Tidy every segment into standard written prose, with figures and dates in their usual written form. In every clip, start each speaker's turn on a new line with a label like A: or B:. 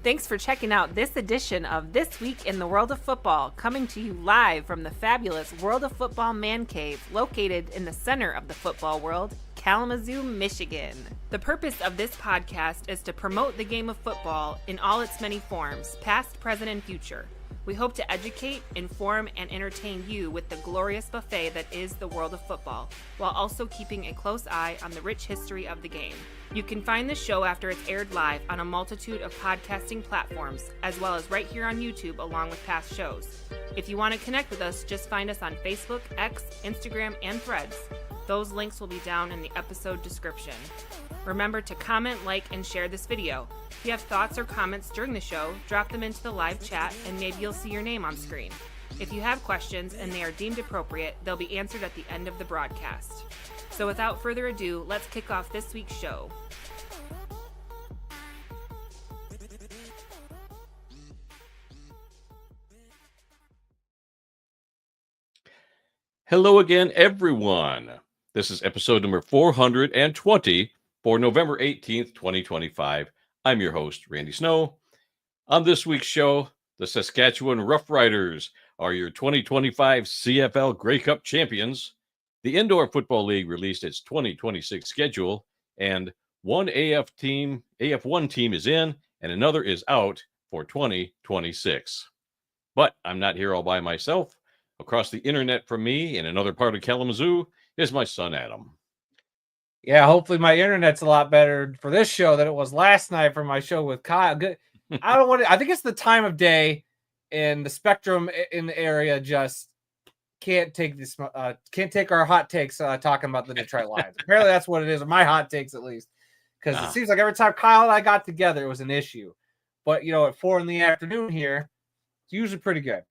A: Thanks for checking out this edition of This Week in the World of Football, coming to you live from the fabulous World of Football Man Cave, located in the center of the football world, Kalamazoo, Michigan. The purpose of this podcast is to promote the game of football in all its many forms, past, present, and future. We hope to educate, inform, and entertain you with the glorious buffet that is the world of football, while also keeping a close eye on the rich history of the game. You can find the show after it's aired live on a multitude of podcasting platforms, as well as right here on YouTube along with past shows. If you want to connect with us, just find us on Facebook, X, Instagram, and Threads. Those links will be down in the episode description. Remember to comment, like, and share this video. If you have thoughts or comments during the show, drop them into the live chat and maybe you'll see your name on screen. If you have questions and they are deemed appropriate, they'll be answered at the end of the broadcast. So without further ado, let's kick off this week's show.
B: Hello again, everyone. This is episode number 420 for November 18th, 2025. I'm your host, Randy Snow. On this week's show, the Saskatchewan Roughriders are your 2025 CFL Grey Cup champions. The Indoor Football League released its 2026 schedule, and one AF1 team is in, and another is out for 2026. But I'm not here all by myself. Across the internet from me in another part of Kalamazoo is my son, Adam.
C: Yeah, hopefully my internet's a lot better for this show than it was last night for my show with Kyle. Good. I think it's the time of day and the spectrum in the area just can't take this. Can't take our hot takes talking about the Detroit Lions. Apparently that's what it is, or my hot takes at least, because it seems like every time Kyle and I got together, it was an issue. But at 4 p.m. here, it's usually pretty good.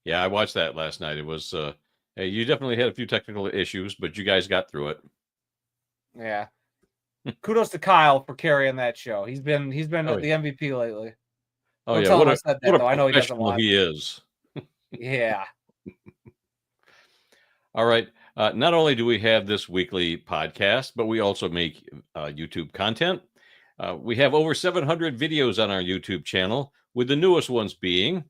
B: Yeah, I watched that last night. It was you definitely had a few technical issues, but you guys got through it.
C: Yeah. Kudos to Kyle for carrying that show. He's been the MVP lately.
B: Oh,
C: Don't
B: yeah.
C: tell
B: What
C: him
B: a
C: I said that, though. I know he doesn't
B: professional
C: want.
B: he is.
C: Yeah.
B: All right. Not only do we have this weekly podcast, but we also make YouTube content. We have over 700 videos on our YouTube channel, with the newest ones being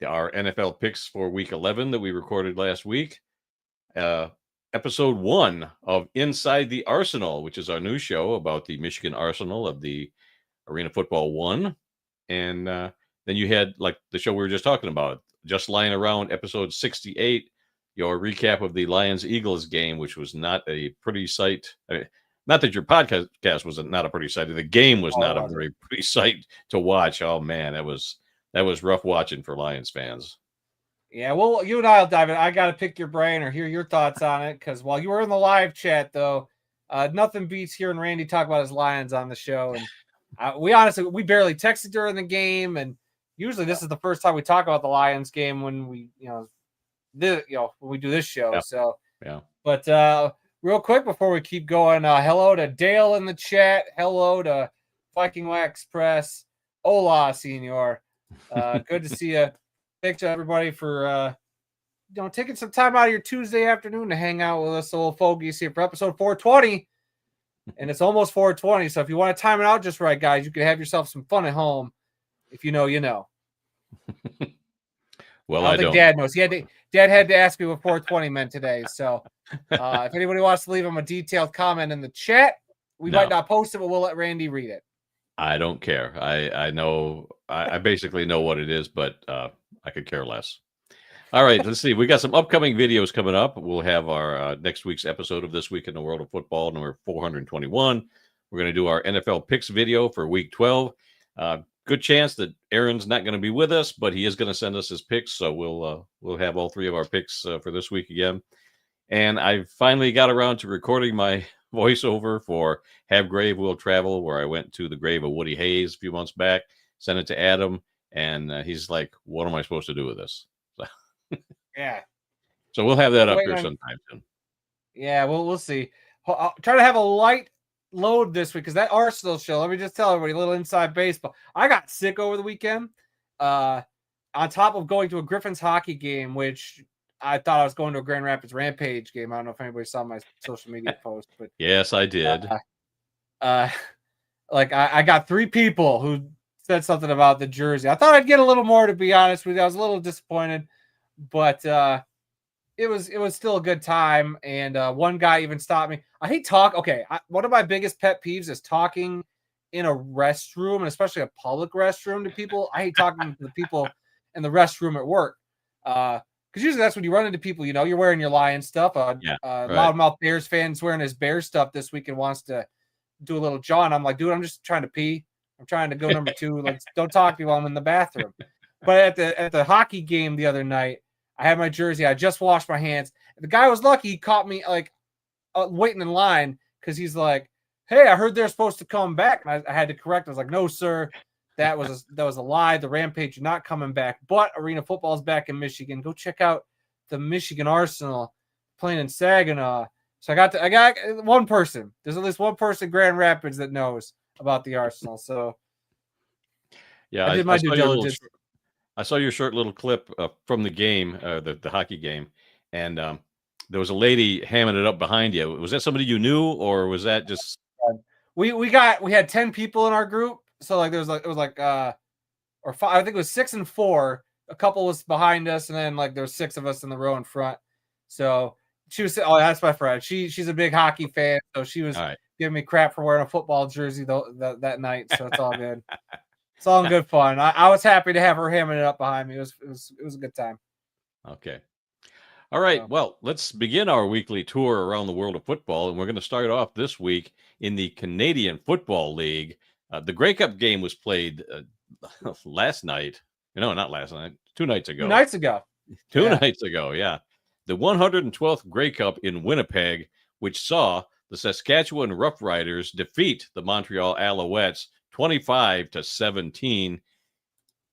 B: our NFL picks for week 11 that we recorded last week. Episode 1 of Inside the Arsenal, which is our new show about the Michigan Arsenal of the Arena Football 1. And then you had, like, the show we were just talking about, Just Lying Around, episode 68, your recap of the Lions-Eagles game, which was not a pretty sight. Not that your podcast was not a pretty sight. The game was not a very pretty sight to watch. Oh, man, that was rough watching for Lions fans.
C: Yeah, well, you and I will dive in. I got to pick your brain or hear your thoughts on it, because while you were in the live chat, though, nothing beats hearing Randy talk about his Lions on the show. And we barely texted during the game, and usually this is the first time we talk about the Lions game when we, when we do this show.
B: Yeah.
C: So,
B: yeah.
C: But real quick before we keep going, hello to Dale in the chat. Hello to Viking Wax Press. Hola, senor. Good to see you. Thanks to everybody for taking some time out of your Tuesday afternoon to hang out with us old fogies here for episode 420. And it's almost 420. So if you want to time it out just right, guys, you can have yourself some fun at home. If you know, you know.
B: Well,
C: I don't think Dad knows. Dad had to ask me what 420 meant today. So if anybody wants to leave him a detailed comment in the chat, we might not post it, but we'll let Randy read it.
B: I don't care. I know. I basically know what it is, but I could care less. All right, let's see. We got some upcoming videos coming up. We'll have our next week's episode of This Week in the World of Football, number 421. We're going to do our NFL picks video for week 12. Good chance that Aaron's not going to be with us, but he is going to send us his picks. So we'll have all 3 of our picks for this week again. And I finally got around to recording my voiceover for Have Grave Will Travel, where I went to the grave of Woody Hayes a few months back, sent it to Adam, and he's like, what am I supposed to do with this? So,
C: yeah.
B: So we'll have that up here sometime soon.
C: Yeah, we'll see. I'll try to have a light load this week, because that Arsenal show, let me just tell everybody a little inside baseball. I got sick over the weekend. On top of going to a Griffins hockey game, which I thought I was going to a Grand Rapids Rampage game. I don't know if anybody saw my social media post, but
B: yes, I did.
C: like I got 3 people who said something about the jersey. I thought I'd get a little more, to be honest with you. I was a little disappointed, but it was still a good time. And one guy even stopped me. I hate talk. Okay, one of my biggest pet peeves is talking in a restroom, and especially a public restroom, to people. I hate talking to the people in the restroom at work. Because usually that's when you run into people, you're wearing your Lion stuff.
B: Yeah, right.
C: Loudmouth Bears fan's wearing his Bear stuff this week and wants to do a little jaw. And I'm like, dude, I'm just trying to pee. I'm trying to go number 2. Like, don't talk to me while I'm in the bathroom. But at the hockey game the other night, I had my jersey. I just washed my hands. The guy was lucky. He caught me like waiting in line because he's like, "Hey, I heard they're supposed to come back." And I had to correct. I was like, "No, sir, that was a lie. The Rampage are not coming back. But Arena Football is back in Michigan. Go check out the Michigan Arsenal playing in Saginaw." So I got one person. There's at least one person in Grand Rapids that knows about the Arsenal. So
B: yeah,
C: I did my due diligence.
B: I saw your short little clip from the game, the hockey game, and there was a lady hamming it up behind you. Was that somebody you knew, or was that just?
C: We had 10 people in our group, so like it was like or 5, I think it was 6 and 4. A couple was behind us, and then like there was 6 of us in the row in front. So she was, oh, that's my friend. She's a big hockey fan, so she was giving me crap for wearing a football jersey that night. So it's all good. It's all in good fun. I was happy to have her hamming it up behind me. It was a good time.
B: Okay. All right. Well, let's begin our weekly tour around the world of football, and we're going to start off this week in the Canadian Football League. The Grey Cup game was played last night. No, not last night. 2 nights ago.
C: 2 nights ago.
B: 2 nights ago, yeah. The 112th Grey Cup in Winnipeg, which saw the Saskatchewan Roughriders defeat the Montreal Alouettes 25-17.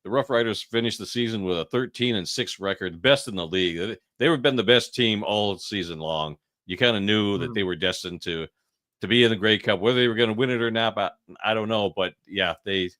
B: The Roughriders finished the season with a 13-6 record, best in the league. They've been the best team all season long. You kind of knew that they were destined to be in the Grey Cup. Whether they were going to win it or not, I don't know. But yeah, they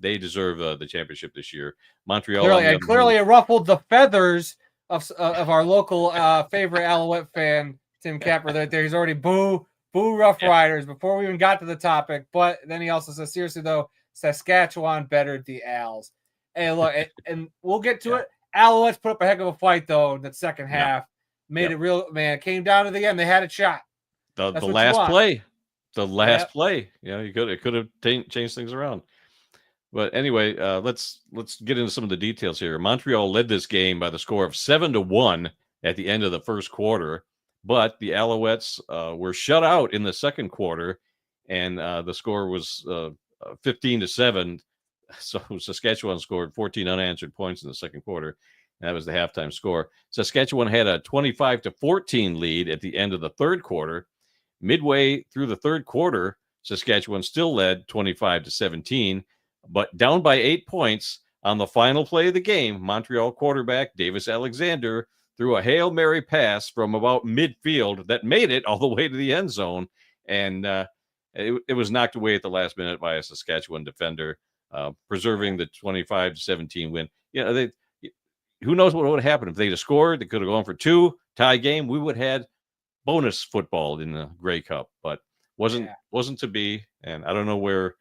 B: deserve the championship this year. Montreal
C: clearly it ruffled the feathers of our local favorite Alouette fan, Tim Capper. That he's already boo Roughriders before we even got to the topic. But then he also says, seriously though, Saskatchewan bettered the Als. Hey, look, and we'll get to it. Alouettes put up a heck of a fight, though, in that second half. Made it real, man. It came down to the end. They had a shot.
B: The last play. The last play. Yeah, it could have changed things around. But anyway, let's get into some of the details here. Montreal led this game by the score of 7-1 at the end of the first quarter, but the Alouettes were shut out in the second quarter, and the score was 15-7. So Saskatchewan scored 14 unanswered points in the second quarter. That was the halftime score. Saskatchewan had a 25-14 lead at the end of the third quarter. Midway through the third quarter, Saskatchewan still led 25-17, but down by 8 points on the final play of the game. Montreal quarterback Davis Alexander threw a Hail Mary pass from about midfield that made it all the way to the end zone, and it was knocked away at the last minute by a Saskatchewan defender, preserving the 25-17 win. Who knows what would have happened if they'd have scored? They could have gone for 2, tie game. We would have had bonus football in the Grey Cup, but wasn't to be. And I don't know where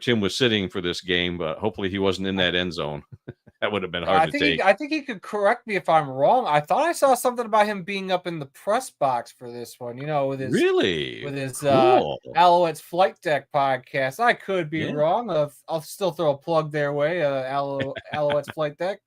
B: Tim was sitting for this game, but hopefully he wasn't in that end zone. That would have been hard to take.
C: I think he could correct me if I'm wrong. I thought I saw something about him being up in the press box for this one, with his Alouettes Flight Deck podcast. I could be wrong. I'll still throw a plug their way. Alouettes Flight Deck.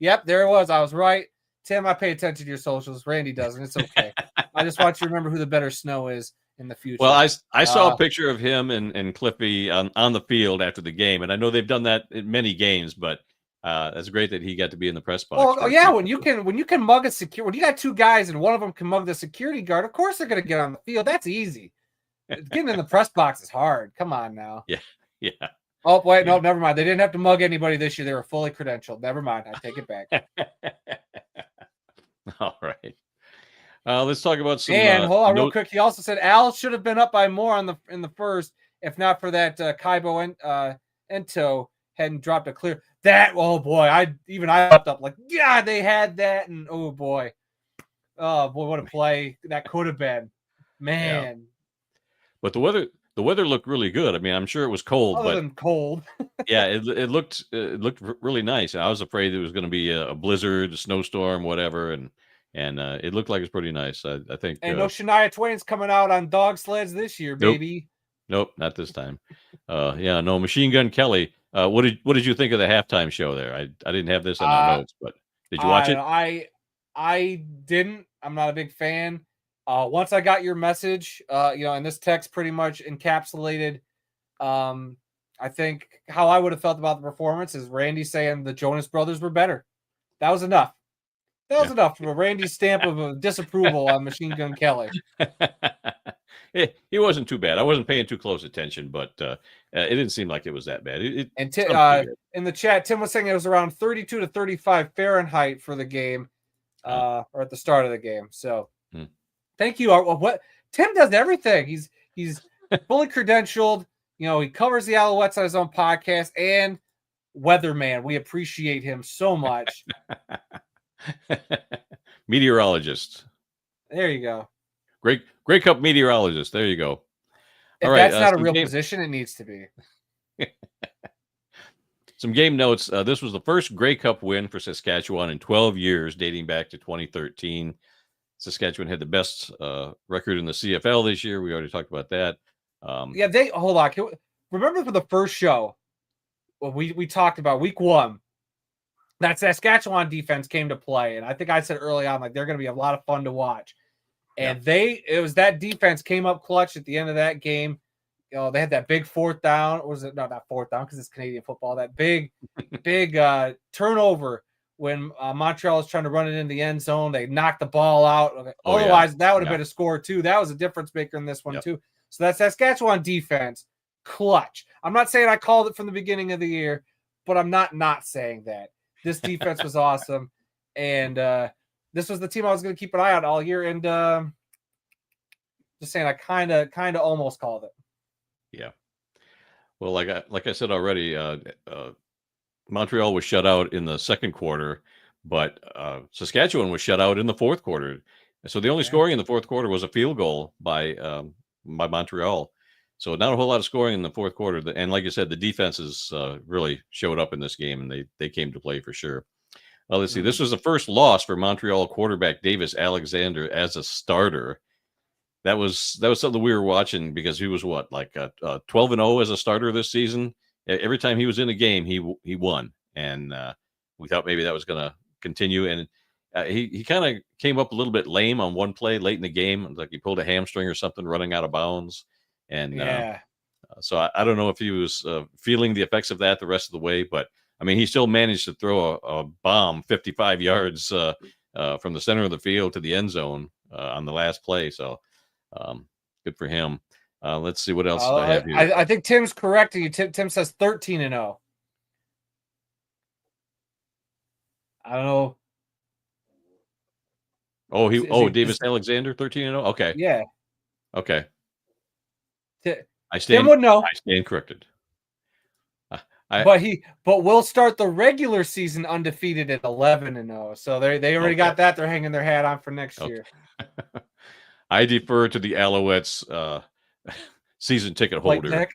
C: Yep, there it was. I was right. Tim, I pay attention to your socials. Randy doesn't. It's okay. I just want you to remember who the better Snow is in the future.
B: Well, I saw a picture of him and Cliffy on the field after the game, and I know they've done that in many games, but that's great that he got to be in the press box.
C: Well, yeah, when you can mug a security, when you got 2 guys and one of them can mug the security guard, of course they're going to get on the field. That's easy. Getting in the press box is hard. Come on now.
B: Yeah.
C: Oh, wait, no, never mind. They didn't have to mug anybody this year. They were fully credentialed. Never mind. I take it back.
B: All right. Let's talk about some.
C: And hold on, real quick. He also said Al should have been up by more in the first, if not for that Kaibo Ento hadn't dropped a clear. That boy, I popped up like they had that, and oh boy, what a play that could have been, man.
B: Yeah. But the the weather looked really good. I mean, I'm sure it was cold,
C: Other
B: but
C: than cold.
B: yeah, it looked really nice. I was afraid it was going to be a blizzard, a snowstorm, whatever, and it looked like it's pretty nice. I think.
C: And no Shania Twain's coming out on dog sleds this year,
B: Nope.
C: baby.
B: Nope, not this time. Yeah, no, Machine Gun Kelly. What did you think of the halftime show there? I didn't have this in our notes, but did you watch it?
C: I didn't. I'm not a big fan. Once I got your message, and this text pretty much encapsulated, I think how I would have felt about the performance is Randy saying the Jonas Brothers were better. That was enough. That was enough for Randy's stamp of disapproval on Machine Gun Kelly.
B: He wasn't too bad. I wasn't paying too close attention, but it didn't seem like it was that bad.
C: In the chat, Tim was saying it was around 32 to 35 Fahrenheit for the game, or at the start of the game. So, thank you. What Tim does everything. He's fully credentialed. He covers the Alouettes on his own podcast and weatherman. We appreciate him so much.
B: Meteorologist.
C: There you go.
B: Grey Cup meteorologist. There you go.
C: If that's not a real position, it needs to be.
B: Some game notes. This was the first Grey Cup win for Saskatchewan in 12 years, dating back to 2013. Saskatchewan had the best record in the CFL this year. We already talked about that.
C: Hold on. Remember for the first show, we talked about week 1, that Saskatchewan defense came to play. And I think I said early on, like, they're going to be a lot of fun to watch. And it was that defense came up clutch at the end of that game. They had that big fourth down. Or was it not fourth down because it's Canadian football? That big turnover when Montreal was trying to run it in the end zone. They knocked the ball out. Otherwise, that would have been a score too. That was a difference maker in this one too. So that Saskatchewan defense, clutch. I'm not saying I called it from the beginning of the year, but I'm not saying that. This defense was awesome. And this was the team I was going to keep an eye on all year. And just saying, I kind of almost called it.
B: Yeah. Well, like I said already, Montreal was shut out in the second quarter, but Saskatchewan was shut out in the fourth quarter. So the only scoring in the fourth quarter was a field goal by Montreal. So not a whole lot of scoring in the fourth quarter. And like you said, the defenses really showed up in this game, and they came to play for sure. Let's see. This was the first loss for Montreal quarterback Davis Alexander as a starter. That was something we were watching because he was 12-0 as a starter this season. Every time he was in a game, he won, and we thought maybe that was going to continue. And he kind of came up a little bit lame on one play late in the game, like he pulled a hamstring or something running out of bounds. And so I don't know if he was feeling the effects of that the rest of the way, but I mean, he still managed to throw a bomb 55 yards from the center of the field to the end zone on the last play. So good for him. Let's see what else I have here.
C: I think Tim's correcting you. Tim says 13-0. I don't know.
B: Davis Alexander 13-0. Okay.
C: Yeah.
B: Okay.
C: Tim would know.
B: I stand corrected.
C: But we'll start the regular season undefeated at 11-0. So they already got that. They're hanging their hat on for next year.
B: I defer to the Alouettes season ticket holder.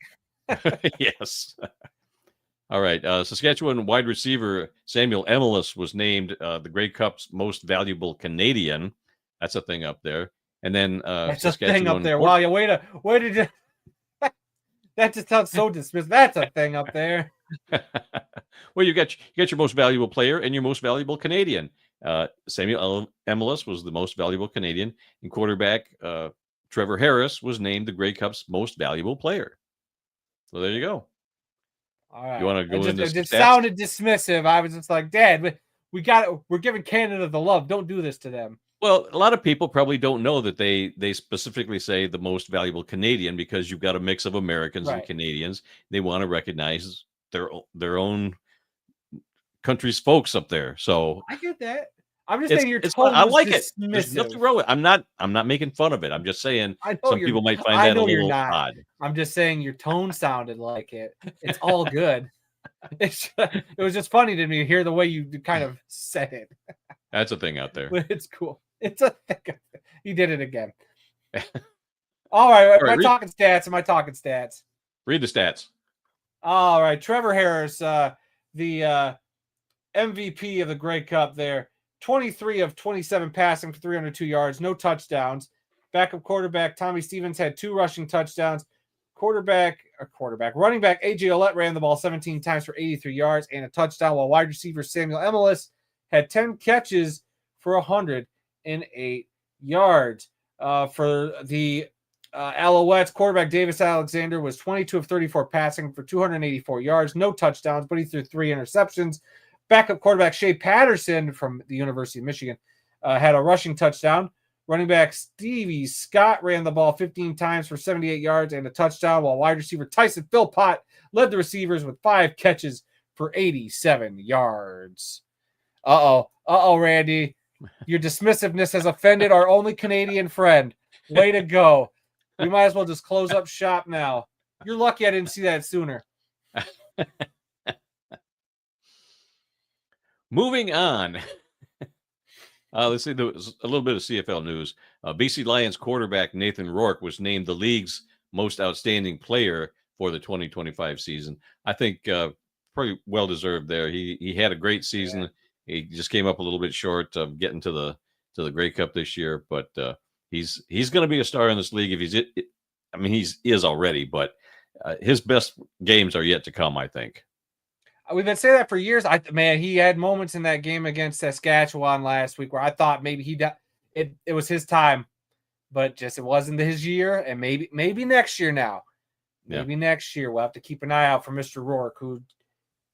B: Yes. All right. Saskatchewan wide receiver Samuel Emelis was named the Grey Cup's most valuable Canadian. That's a thing up there. And then
C: that's a thing up there. Wow, wait did you? That just sounds so dismissive. That's a thing up there.
B: Well, you got your most valuable player and your most valuable Canadian. Samuel Emelis was the most valuable Canadian, and quarterback Trevor Harris was named the Grey Cup's most valuable player. So there you go.
C: All right.
B: You want to go into
C: it just sounded dismissive. I was just like, Dad, we're giving Canada the love. Don't do this to them.
B: Well, a lot of people probably don't know that they specifically say the most valuable Canadian because you've got a mix of Americans and Canadians. They want to recognize their own country's folks up there. So
C: I get that. I'm just saying
B: I like it. There's nothing wrong with it. I'm not making fun of it. I'm just saying some people might find that a little odd.
C: I'm just saying your tone sounded like it. It's all good. It was just funny to me to hear the way you kind of said it.
B: That's a thing out there.
C: But it's cool. It's a thing. He did it again. All right.
B: All right,
C: Am I talking stats? Am I talking stats?
B: Read the stats.
C: All right. Trevor Harris, the MVP of the Grey Cup there. 23 of 27 passing for 302 yards, no touchdowns. Backup quarterback Tommy Stevens had 2 rushing touchdowns. Running back AJ Olette ran the ball 17 times for 83 yards and a touchdown, while wide receiver Samuel Emilus had 10 catches for 108 yards. For the Alouettes, quarterback Davis Alexander was 22 of 34 passing for 284 yards, no touchdowns, but he threw 3 interceptions. Backup quarterback Shea Patterson from the University of Michigan had a rushing touchdown. Running back Stevie Scott ran the ball 15 times for 78 yards and a touchdown, while wide receiver Tyson Philpott led the receivers with 5 catches for 87 yards. Uh-oh, Randy. Your dismissiveness has offended our only Canadian friend. Way to go. We might as well just close up shop now. You're lucky I didn't see that sooner.
B: Moving on. Let's see. There was a little bit of CFL news. BC Lions quarterback Nathan Rourke was named the league's most outstanding player for the 2025 season. I think pretty well deserved there. He had a great season. Yeah. He just came up a little bit short of getting to the Grey Cup this year, but he's going to be a star in this league if he is already, but his best games are yet to come, I think.
C: We've been saying that for years. He had moments in that game against Saskatchewan last week where I thought maybe it was his time, but just it wasn't his year. And maybe next year now. Maybe next year we'll have to keep an eye out for Mr. Rourke, who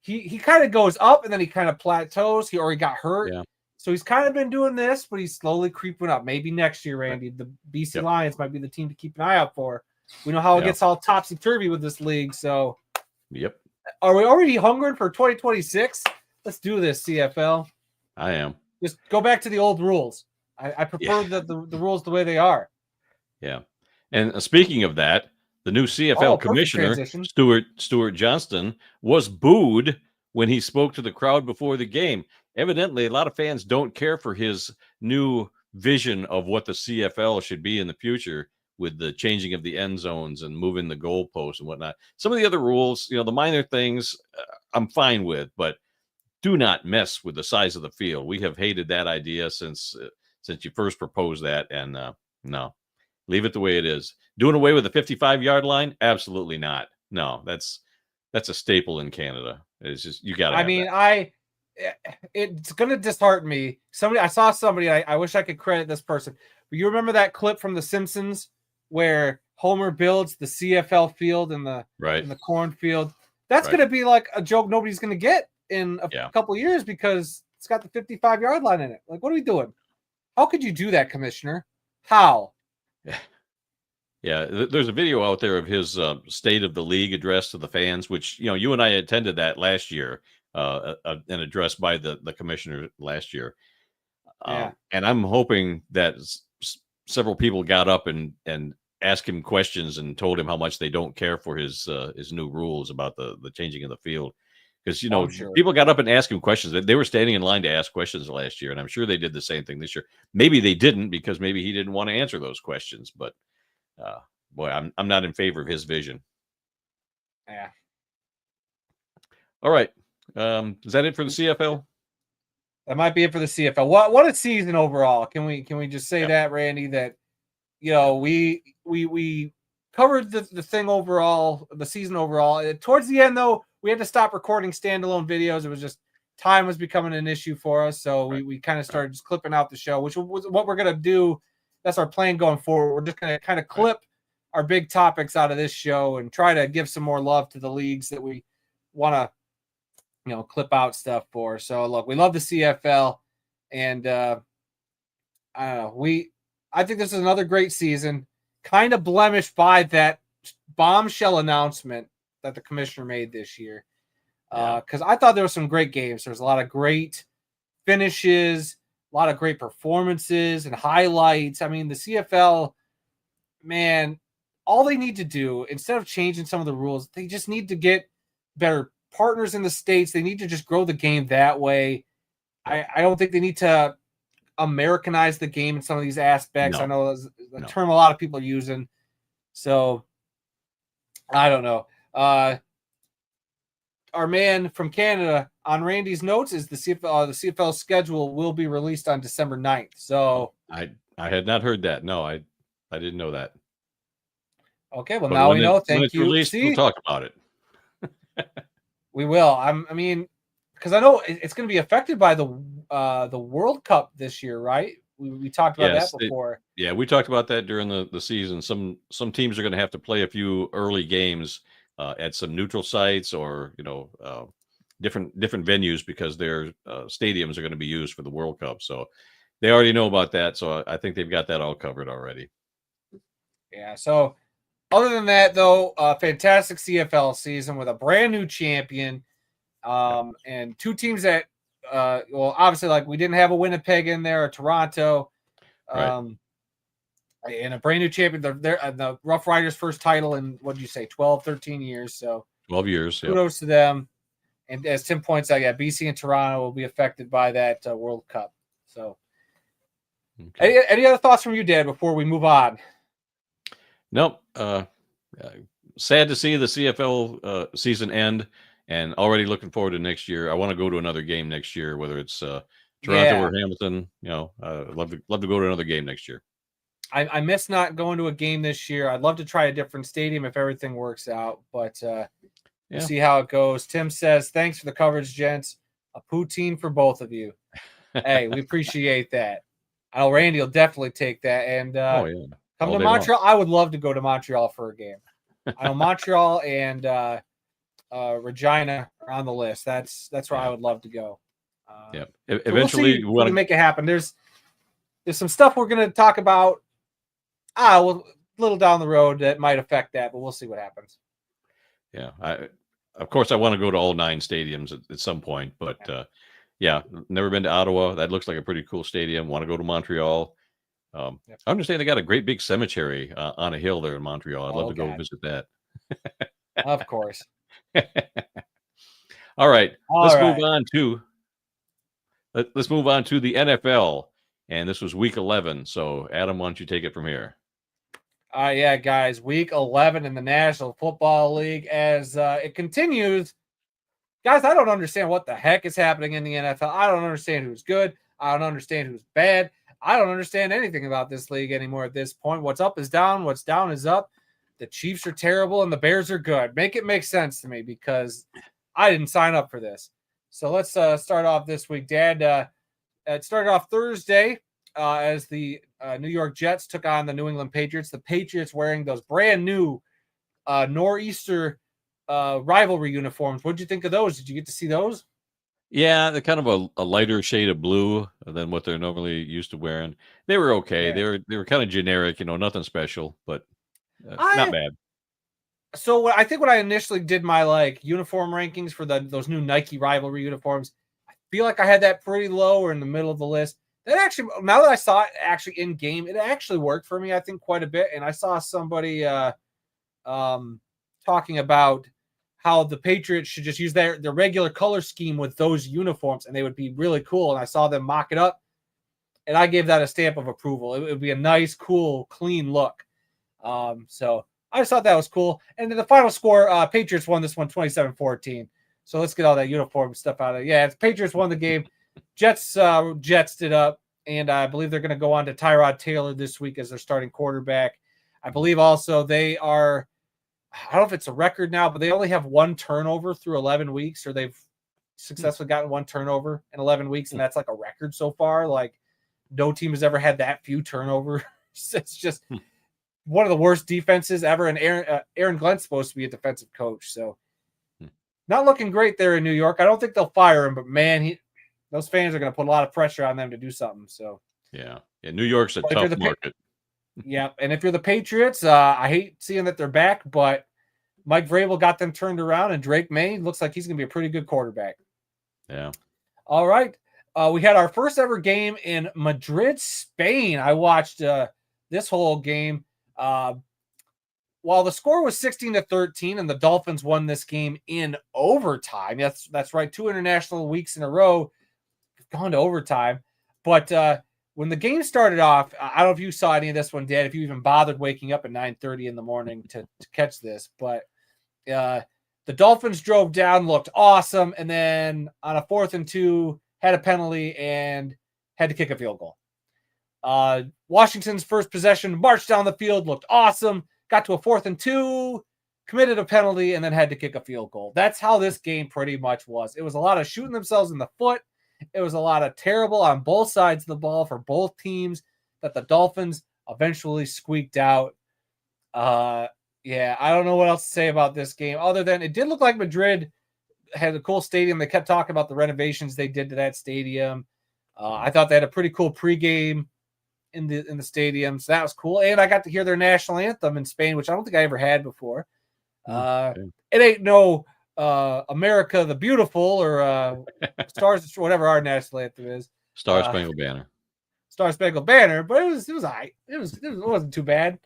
C: he kind of goes up and then he kind of plateaus. He already got hurt. Yeah. So he's kind of been doing this, but he's slowly creeping up. Maybe next year, Randy, the BC Lions might be the team to keep an eye out for. We know how it gets all topsy-turvy with this league, so.
B: Yep.
C: Are we already hungering for 2026? Let's do this, CFL.
B: I am.
C: Just go back to the old rules. I prefer the rules the way they are.
B: Yeah. And speaking of that, the new CFL commissioner, Stuart Johnston, was booed when he spoke to the crowd before the game. Evidently, a lot of fans don't care for his new vision of what the CFL should be in the future, with the changing of the end zones and moving the goalposts and whatnot. Some of the other rules, the minor things, I'm fine with, but do not mess with the size of the field. We have hated that idea since you first proposed that, and no, leave it the way it is. Doing away with the 55-yard line? Absolutely not. No, that's a staple in Canada. It's just, you got to
C: it's going to dishearten me. I saw somebody, I wish I could credit this person, but you remember that clip from The Simpsons where Homer builds the CFL field in the cornfield? That's going to be like a joke nobody's going to get in a couple of years because it's got the 55-yard line in it. Like, what are we doing? How could you do that, Commissioner? How?
B: Yeah, there's a video out there of his State of the League address to the fans, which, you and I attended that last year, an address by the commissioner last year. And I'm hoping that several people got up and asked him questions and told him how much they don't care for his new rules about the changing of the field. Because, people got up and asked him questions. They were standing in line to ask questions last year, and I'm sure they did the same thing this year. Maybe they didn't because maybe he didn't want to answer those questions. But, boy, I'm not in favor of his vision.
C: Yeah.
B: All right. Is that it for the CFL?
C: That might be it for the CFL. What a season overall. Can we just say that, Randy, that we covered the thing overall, the season overall. Towards the end, though, we had to stop recording standalone videos. It was just time was becoming an issue for us, so we kind of started just clipping out the show, which was what we're gonna do. That's our plan going forward. We're just gonna kind of clip our big topics out of this show and try to give some more love to the leagues that we want to, clip out stuff for. So look, we love the CFL, and I don't know. I think this is another great season, kind of blemished by that bombshell announcement that the commissioner made this year. Because I thought there were some great games. There was a lot of great finishes, a lot of great performances and highlights. I mean, the CFL, man, all they need to do, instead of changing some of the rules, they just need to get better partners in the states. They need to just grow the game that way. I don't think they need to Americanize the game in some of these aspects. I know that's a term a lot of people are using. So I don't know. Our man from Canada on Randy's notes is the CFL schedule will be released on December 9th. So
B: I had not heard that. No, I didn't know that.
C: okay, well
B: But
C: now
B: when
C: we know.
B: when
C: Thank
B: it's
C: you.
B: released, we'll
C: See,
B: talk about it.
C: we will. I mean, because I know it's going to be affected by the World Cup this year, right? We talked about
B: Yes,
C: that before.
B: yeah, we talked about that during the season. Some teams are going to have to play a few early games at some neutral sites or different venues because their stadiums are going to be used for the World Cup. So they already know about that. So I think they've got that all covered already.
C: Yeah. So other than that, though, fantastic CFL season with a brand new champion, and two teams that, well, obviously, like we didn't have a Winnipeg in there, or Toronto,
B: Right.
C: and a brand new champion. They're the Rough Riders' first title in, what did you say, 12, 13 years. So
B: 12 years. Yep.
C: kudos to them. And as Tim points out, yeah, BC and Toronto will be affected by that World Cup. So,
B: Okay.
C: any other thoughts from you, Dad, before we move on?
B: Nope. Sad to see the CFL season end, and already looking forward to next year. I want to go to another game next year, whether it's Toronto or Hamilton. Love to go to another game next year.
C: I miss not going to a game this year. I'd love to try a different stadium if everything works out, but we'll see how it goes. Tim says, thanks for the coverage, gents. A poutine for both of you. Hey, we appreciate that. I know Randy will definitely take that. And come to Montreal. I would love to go to Montreal for a game. I know Montreal and Regina are on the list. That's where I would love to go.
B: Eventually,
C: we can make it happen. There's some stuff we're going to talk about. A little down the road that might affect that, but we'll see what happens.
B: Yeah, of course I want to go to all 9 stadiums at some point, but never been to Ottawa. That looks like a pretty cool stadium. Want to go to Montreal. I understand they got a great big cemetery on a hill there in Montreal. I'd love to go visit that.
C: Of course.
B: All right. Let's move on to the NFL. And this was week 11. So Adam, why don't you take it from here?
C: Yeah, guys, week 11 in the National Football League as it continues. Guys, I don't understand what the heck is happening in the NFL. I don't understand who's good. I don't understand who's bad. I don't understand anything about this league anymore at this point. What's up is down. What's down is up. The Chiefs are terrible and the Bears are good. Make it make sense to me because I didn't sign up for this. So let's start off this week, Dad. It started off Thursday as the New York Jets took on the New England Patriots. The Patriots wearing those brand new Nor'easter rivalry uniforms. What did you think of those? Did you get to see those?
B: Yeah, they're kind of a lighter shade of blue than what they're normally used to wearing. They were okay. Yeah. They were kind of generic, nothing special, but not bad.
C: So I think when I initially did my uniform rankings for those new Nike rivalry uniforms, I feel like I had that pretty low or in the middle of the list. That actually, now that I saw it actually in game, it actually worked for me, I think, quite a bit. And I saw somebody talking about how the Patriots should just use their regular color scheme with those uniforms, and they would be really cool. And I saw them mock it up, and I gave that a stamp of approval. It would be a nice, cool, clean look. So I just thought that was cool. And then the final score, Patriots won this one 27-14. So let's get all that uniform stuff out of it. Yeah, Patriots won the game. Jets it up, and I believe they're going to go on to Tyrod Taylor this week as their starting quarterback. I believe also they are, I don't know if it's a record now, but they only have 1 turnover through 11 weeks, or they've successfully gotten 1 turnover in 11 weeks, and that's like a record so far. Like, no team has ever had that few turnovers. It's just one of the worst defenses ever, and Aaron Glenn's supposed to be a defensive coach, so not looking great there in New York. I don't think they'll fire him, but man, those fans are going to put a lot of pressure on them to do something. So
B: yeah, New York's a tough market.
C: Yeah, and if you're the Patriots, I hate seeing that they're back, but Mike Vrabel got them turned around, and Drake May looks like he's going to be a pretty good quarterback.
B: Yeah.
C: All right. We had our first ever game in Madrid, Spain. I watched this whole game. While the score was 16-13 and the Dolphins won this game in overtime. That's right. 2 international weeks in a row have gone to overtime. But when the game started off, I don't know if you saw any of this one, Dad, if you even bothered waking up at 9:30 in the morning to catch this, but the Dolphins drove down, looked awesome, and then on a 4th and 2, had a penalty and had to kick a field goal. Washington's first possession, marched down the field, looked awesome, got to a 4th and 2, committed a penalty, and then had to kick a field goal. That's how this game pretty much was. It was a lot of shooting themselves in the foot. It was a lot of terrible on both sides of the ball for both teams that the Dolphins eventually squeaked out. Yeah, I don't know what else to say about this game other than it did look like Madrid had a cool stadium. They kept talking about the renovations they did to that stadium. I thought they had a pretty cool pregame in the stadium, so that was cool. And I got to hear their national anthem in Spain, which I don't think I ever had before. It ain't no America the Beautiful or Stars, whatever our national anthem is.
B: Star Spangled Banner.
C: Star Spangled Banner, but it was all right. It wasn't too bad.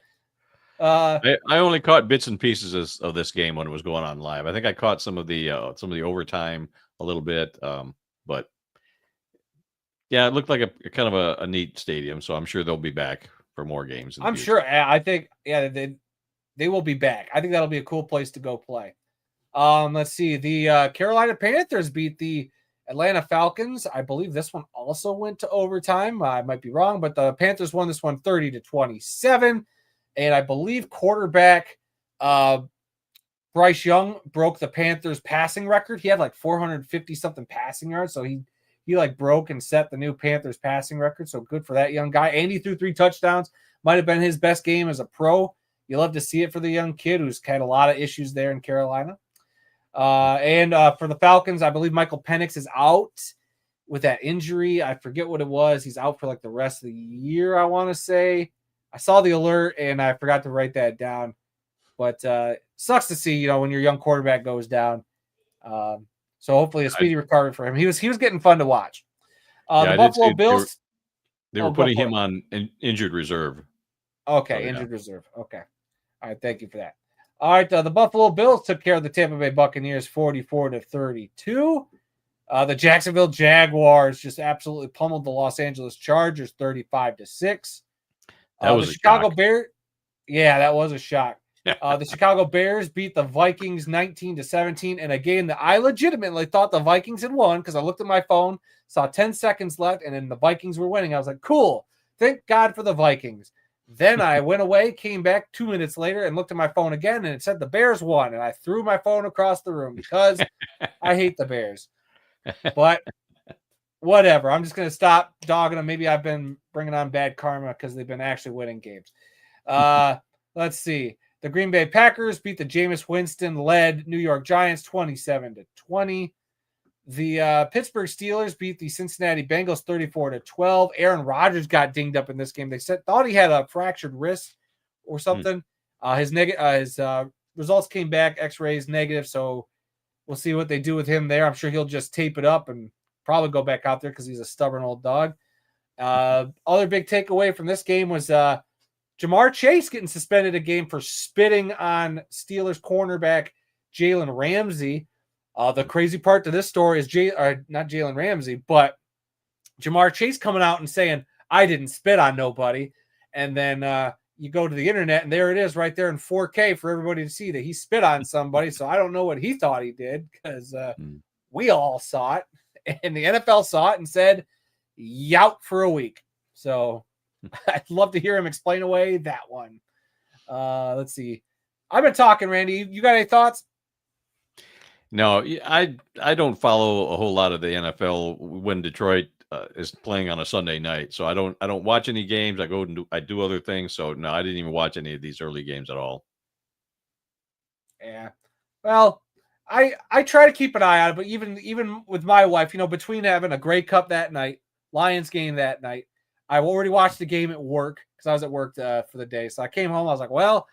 B: I only caught bits and pieces of this game when it was going on live. I think I caught some of the overtime a little bit, but yeah, it looked like a kind of a neat stadium. So I'm sure they'll be back for more games.
C: I'm sure. I think they will be back. I think that'll be a cool place to go play. Let's see. The Carolina Panthers beat the Atlanta Falcons. I believe this one also went to overtime. I might be wrong, but the Panthers won this one 30-27. And I believe quarterback Bryce Young broke the Panthers passing record. He had like 450 something passing yards. So he like broke and set the new Panthers passing record. So good for that young guy. And he threw 3 touchdowns. Might have been his best game as a pro. You love to see it for the young kid who's had a lot of issues there in Carolina. And for the Falcons, I believe Michael Penix is out with that injury. I forget what it was. He's out for like the rest of the year, I want to say. I saw the alert and I forgot to write that down. But sucks to see, when your young quarterback goes down. So hopefully a speedy recovery for him. He was getting fun to watch. The Buffalo Bills.
B: They were putting him on injured reserve.
C: Okay, injured reserve. Okay. All right, thank you for that. All right, the Buffalo Bills took care of the Tampa Bay Buccaneers 44-32. The Jacksonville Jaguars just absolutely pummeled the Los Angeles Chargers 35-6.
B: That was
C: the Chicago Bears. Yeah, that was a shock. The Chicago Bears beat the Vikings 19-17. And again, I legitimately thought the Vikings had won because I looked at my phone, saw 10 seconds left, and then the Vikings were winning. I was like, cool. Thank God for the Vikings. Then I went away, came back 2 minutes later, and looked at my phone again, and it said the Bears won. And I threw my phone across the room because I hate the Bears. But whatever. I'm just going to stop dogging them. Maybe I've been bringing on bad karma because they've been actually winning games. Let's see. The Green Bay Packers beat the Jameis Winston-led New York Giants 27-20. The Pittsburgh Steelers beat the Cincinnati Bengals 34-12. Aaron Rodgers got dinged up in this game. They thought he had a fractured wrist or something. His results came back, X-rays negative, so we'll see what they do with him there. I'm sure he'll just tape it up and probably go back out there because he's a stubborn old dog. Other big takeaway from this game was Jamar Chase getting suspended a game for spitting on Steelers cornerback Jalen Ramsey. The crazy part to this story is not Jalen Ramsey, but Jamar Chase coming out and saying, I didn't spit on nobody. And then you go to the internet and there it is right there in 4K for everybody to see that he spit on somebody. So I don't know what he thought he did because we all saw it and the NFL saw it and said, yout for a week. So I'd love to hear him explain away that one. Let's see. I've been talking, Randy. You got any thoughts?
B: No, I don't follow a whole lot of the NFL when Detroit is playing on a Sunday night. So I don't watch any games. I go and I do other things. So no, I didn't even watch any of these early games at all.
C: Yeah. Well, I try to keep an eye on it, but even with my wife, between having a Grey Cup that night, Lions game that night, I already watched the game at work because I was at work for the day. So I came home. I was like, well,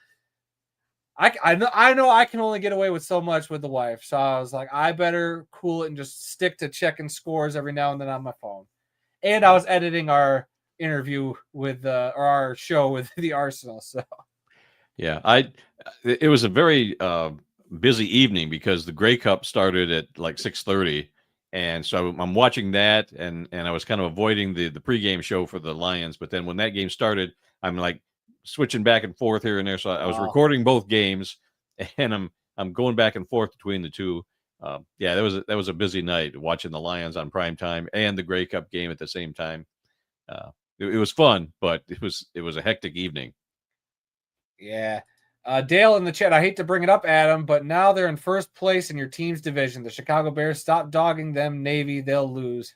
C: I know I can only get away with so much with the wife. So I was like, I better cool it and just stick to checking scores every now and then on my phone. And I was editing our interview with or our show with the Arsenal. So
B: yeah, it was a very busy evening because the Grey Cup started at like 6:30 And so I'm watching that, and I was kind of avoiding the pregame show for the Lions. But then when that game started, I'm like switching back and forth here and there. So I was recording both games, and I'm going back and forth between the two. Yeah, that was a busy night watching the Lions on prime time and the Grey Cup game at the same time. It was fun, but it was a hectic evening.
C: Yeah. Dale in the chat, I hate to bring it up, Adam, but now they're in first place in your team's division. The Chicago Bears, stop dogging them, Navy, they'll lose.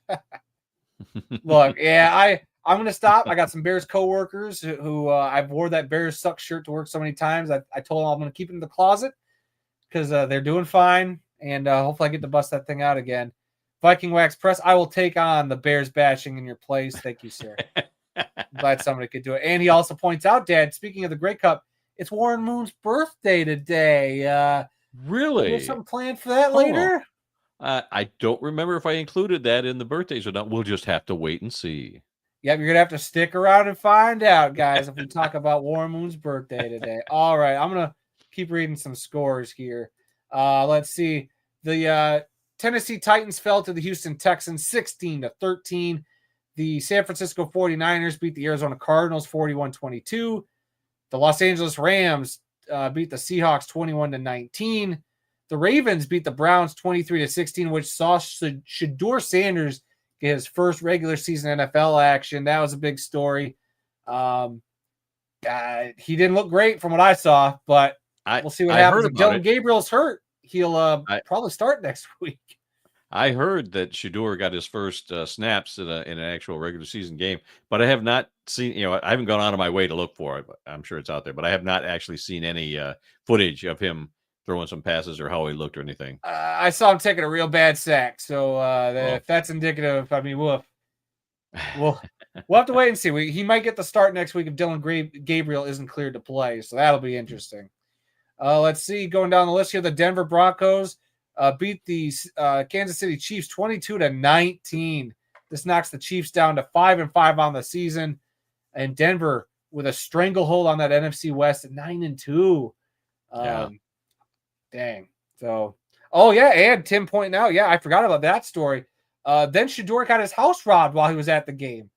C: Look, yeah, I'm going to stop. I got some Bears coworkers who I've wore that Bears suck shirt to work so many times. I told them I'm going to keep it in the closet because they're doing fine, and hopefully I get to bust that thing out again. Viking Wax Press, I will take on the Bears bashing in your place. Thank you, sir. Glad somebody could do it. And he also points out, Dad, speaking of the Grey Cup, it's Warren Moon's birthday today.
B: Really?
C: You have something planned for that later?
B: I don't remember if I included that in the birthdays or not. We'll just have to wait and see.
C: Yep, you're going to have to stick around and find out, guys, if we talk about Warren Moon's birthday today. All right, I'm going to keep reading some scores here. Let's see. The Tennessee Titans fell to the Houston Texans 16-13. The San Francisco 49ers beat the Arizona Cardinals 41-22. The Los Angeles Rams beat the Seahawks 21-19. The Ravens beat the Browns 23-16, which saw Shedeur Sanders get his first regular season NFL action. That was a big story. He didn't look great from what I saw, but we'll see what happens. If Dylan Gabriel's hurt, he'll probably start next week.
B: I heard that Shedeur got his first snaps in an actual regular season game, but I have not seen. I haven't gone out of my way to look for it. But I'm sure it's out there, but I have not actually seen any footage of him throwing some passes or how he looked or anything.
C: I saw him taking a real bad sack, so if that's indicative, I mean, we'll have to wait and see. He might get the start next week if Dylan Gabriel isn't cleared to play, so that'll be interesting. Let's see, going down the list here, the Denver Broncos beat the Kansas City Chiefs 22-19. This knocks the Chiefs down to 5-5 on the season, and Denver with a stranglehold on that NFC West at 9-2. Dang. So, and Tim pointing out, I forgot about that story. Then Shedeur got his house robbed while he was at the game.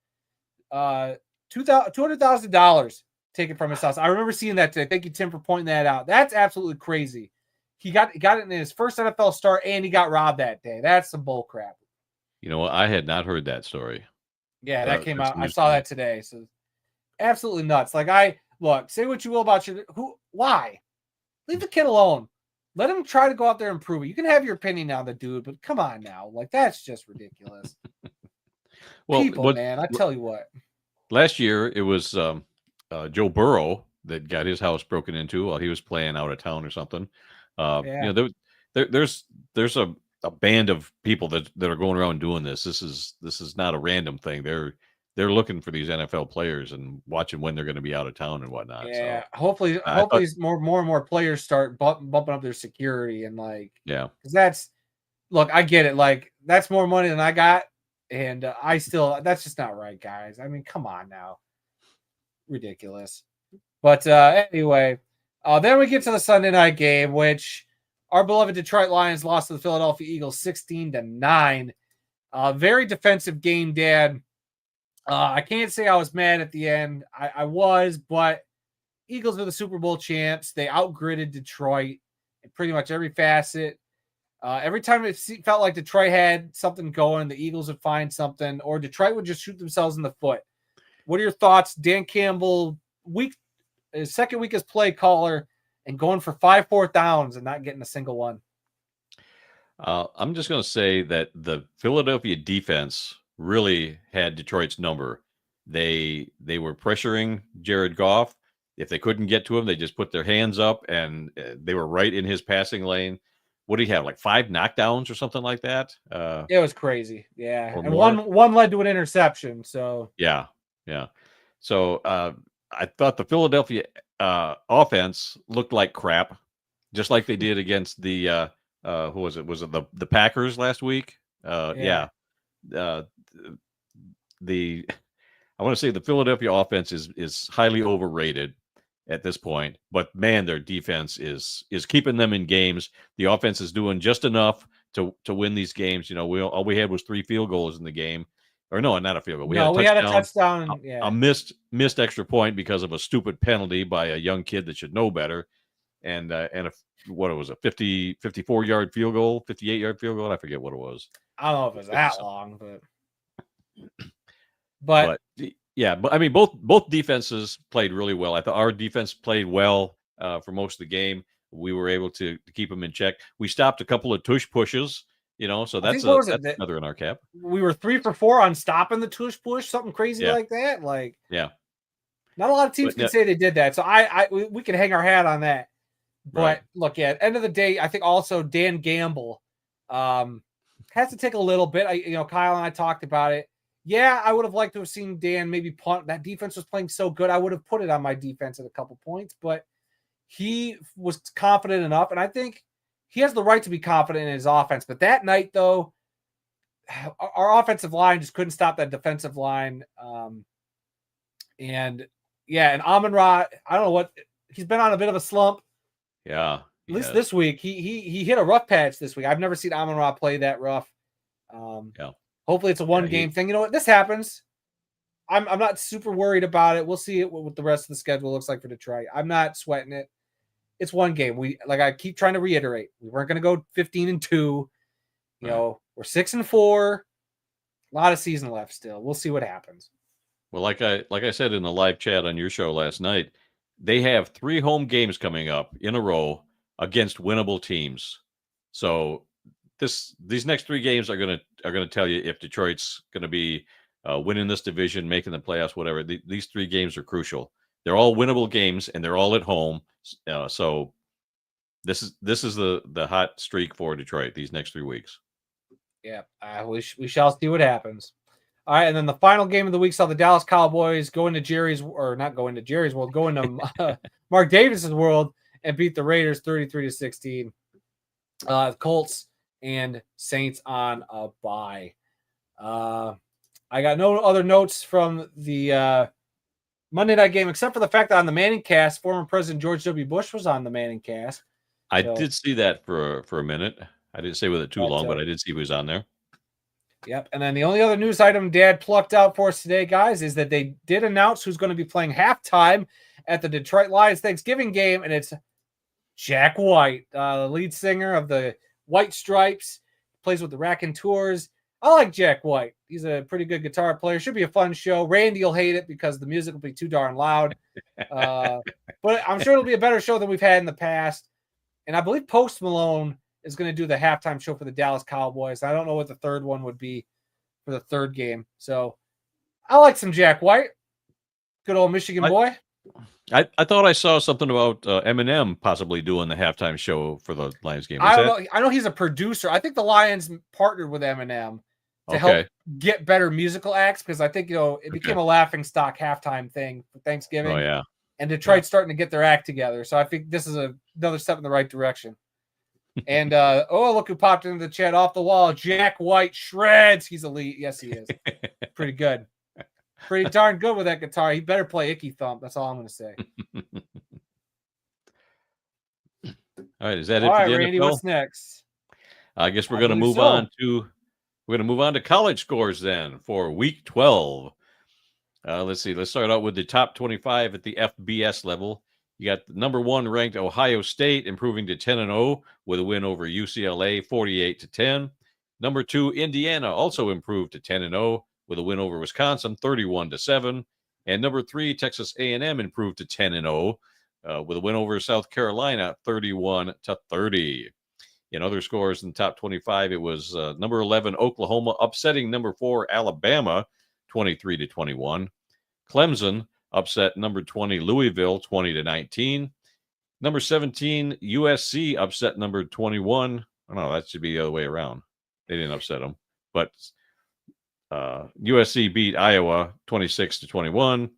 C: $200,000 taken from his house. I remember seeing that today. Thank you, Tim, for pointing that out. That's absolutely crazy. He got it in his first NFL start, and he got robbed that day. That's some bull crap.
B: You know what? I had not heard that story.
C: Yeah, that came out. I saw that today. So absolutely nuts. Like, say what you will about why? Leave the kid alone. Let him try to go out there and prove it. You can have your opinion on the dude, but come on now. Like, that's just ridiculous. People, man, I tell you what. Last
B: year, it was Joe Burrow that got his house broken into while he was playing out of town or something. There's a band of people that are going around doing this. This is not a random thing. They're looking for these NFL players and watching when they're going to be out of town and whatnot.
C: Yeah, so, hopefully more and more players start bumping up their security and because I get it. Like, that's more money than I got, and that's just not right, guys. I mean, come on now, ridiculous. But anyway, then we get to the Sunday night game, which our beloved Detroit Lions lost to the Philadelphia Eagles 16-9. Very defensive game, Dad. I can't say I was mad at the end. I was, but Eagles were the Super Bowl champs. They outgritted Detroit in pretty much every facet. Every time it felt like Detroit had something going, the Eagles would find something, or Detroit would just shoot themselves in the foot. What are your thoughts? Dan Campbell, his second week as play caller, and going for 5 4th downs and not getting a single one.
B: I'm just going to say that the Philadelphia defense really had Detroit's number. They were pressuring Jared Goff. If they couldn't get to him, they just put their hands up, and they were right in his passing lane. What do you have, like 5 knockdowns or something like that?
C: It was crazy. Yeah. And one led to an interception. So
B: yeah. So I thought the Philadelphia offense looked like crap, just like they did against the who was it? Was it the Packers last week? I want to say the Philadelphia offense is highly overrated at this point, but man, their defense is keeping them in games. The offense is doing just enough to win these games. All we had was 3 field goals in the game, or no, not a field goal. We
C: we had a touchdown.
B: A missed extra point because of a stupid penalty by a young kid that should know better, and what it was, a 54-yard field goal, 58-yard field goal. I forget what it was.
C: I don't know if it was that long, but
B: yeah, but I mean, both defenses played really well. I thought our defense played well for most of the game. We were able to keep them in check. We stopped a couple of tush pushes, so that's another in our cap.
C: We were 3 for 4 on stopping the tush push, something crazy like that. Like,
B: yeah,
C: not a lot of teams can say they did that. So we can hang our hat on that. But look, at the end of the day, I think also Dan Gamble has to take a little bit. Kyle and I talked about it. Yeah, I would have liked to have seen Dan maybe punt. That defense was playing so good. I would have put it on my defense at a couple points, but he was confident enough. And I think he has the right to be confident in his offense. But that night, though, our offensive line just couldn't stop that defensive line. And Amon-Ra, I don't know what, he's been on a bit of a slump.
B: Yeah.
C: At least this week. He hit a rough patch this week. I've never seen Amon-Ra play that rough. Hopefully it's a one-game thing. You know what? This happens. I'm not super worried about it. We'll see what the rest of the schedule looks like for Detroit. I'm not sweating it. It's one game. I keep trying to reiterate, we weren't going to go 15-2. You know, we're 6-4. A lot of season left still. We'll see what happens.
B: Well, like I said in the live chat on your show last night, they have 3 home games coming up in a row against winnable teams. So these next 3 games are gonna tell you if Detroit's gonna be winning this division, making the playoffs, whatever. These 3 games are crucial. They're all winnable games, and they're all at home. So this is the hot streak for Detroit these next 3 weeks.
C: Yeah, we shall see what happens. All right, and then the final game of the week saw the Dallas Cowboys go into Mark Davis's world and beat the Raiders 33-16. Colts and Saints on a bye. I got no other notes from the Monday night game except for the fact that on the Manning cast, former President George W. Bush was on the Manning cast.
B: I did see that for a minute. I didn't stay with it too long, but I did see he was on there.
C: Yep. And then the only other news item Dad plucked out for us today, guys, is that they did announce who's going to be playing halftime at the Detroit Lions Thanksgiving game, and it's Jack White, the lead singer of the White Stripes, plays with the Raconteurs. I like Jack White. He's a pretty good guitar player. Should be a fun show. Randy will hate it because the music will be too darn loud. But I'm sure it'll be a better show than we've had in the past. And I believe Post Malone is going to do the halftime show for the Dallas Cowboys. I don't know what the third one would be for the third game. So I like some Jack White. Good old Michigan boy.
B: I thought I saw something about Eminem possibly doing the halftime show for the Lions game.
C: I don't know. I know he's a producer. I think the Lions partnered with Eminem to help get better musical acts because I think, it became a laughing stock halftime thing for Thanksgiving.
B: Oh, yeah.
C: And Detroit's starting to get their act together. So I think this is another step in the right direction. And look who popped into the chat off the wall. Jack White shreds. He's elite. Yes, he is. Pretty good. Pretty darn good with that guitar. He better play Icky Thump. That's all I'm going to say.
B: All right, is that it?
C: All
B: for
C: right,
B: the
C: Randy,
B: NFL?
C: what's next?
B: I guess we're going to move on to college scores then for Week 12. Let's see. Let's start out with the top 25 at the FBS level. You got the number 1 ranked Ohio State improving to 10-0 with a win over UCLA 48-10. Number 2 Indiana also improved to 10-0 with a win over Wisconsin 31-7. And number 3 Texas A&M improved to 10-0 with a win over South Carolina 31-30. In other scores in the top 25, it was number 11 Oklahoma upsetting number 4 Alabama 23-21. Clemson upset number 20 Louisville 20-19. Number 17 USC upset number 21. Oh, no, that should be the other way around. They didn't upset them, but USC beat Iowa 26-21,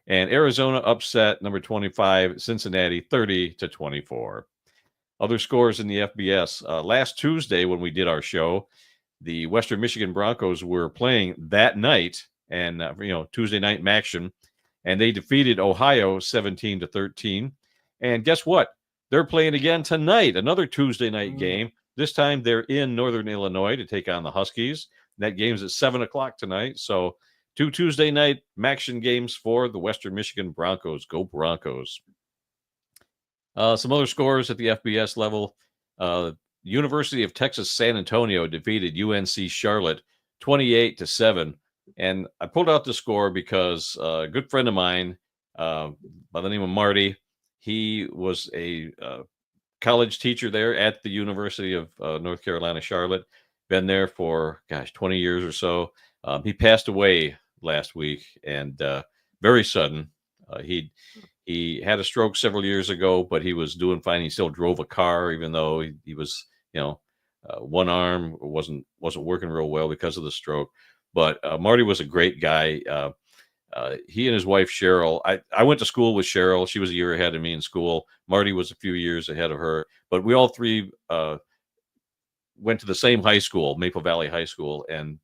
B: and Arizona upset number 25 Cincinnati 30-24. Other scores in the FBS. Last Tuesday when we did our show, the Western Michigan Broncos were playing that night, and Tuesday night action. And they defeated Ohio 17-13. And guess what? They're playing again tonight, another Tuesday night game This time they're in Northern Illinois to take on the Huskies. That game's at 7 o'clock tonight. So 2 Tuesday night action games for the Western Michigan Broncos. Go Broncos. Some other scores at the FBS level. University of Texas San Antonio defeated UNC Charlotte 28-7. And I pulled out the score because a good friend of mine by the name of Marty, he was a college teacher there at the University of North Carolina, Charlotte. Been there for, 20 years or so. He passed away last week, and very sudden. He had a stroke several years ago, but he was doing fine. He still drove a car, even though he was, one arm wasn't working real well because of the stroke. But Marty was a great guy. He and his wife Cheryl. I went to school with Cheryl. She was a year ahead of me in school. Marty was a few years ahead of her. But we all three went to the same high school, Maple Valley High School. And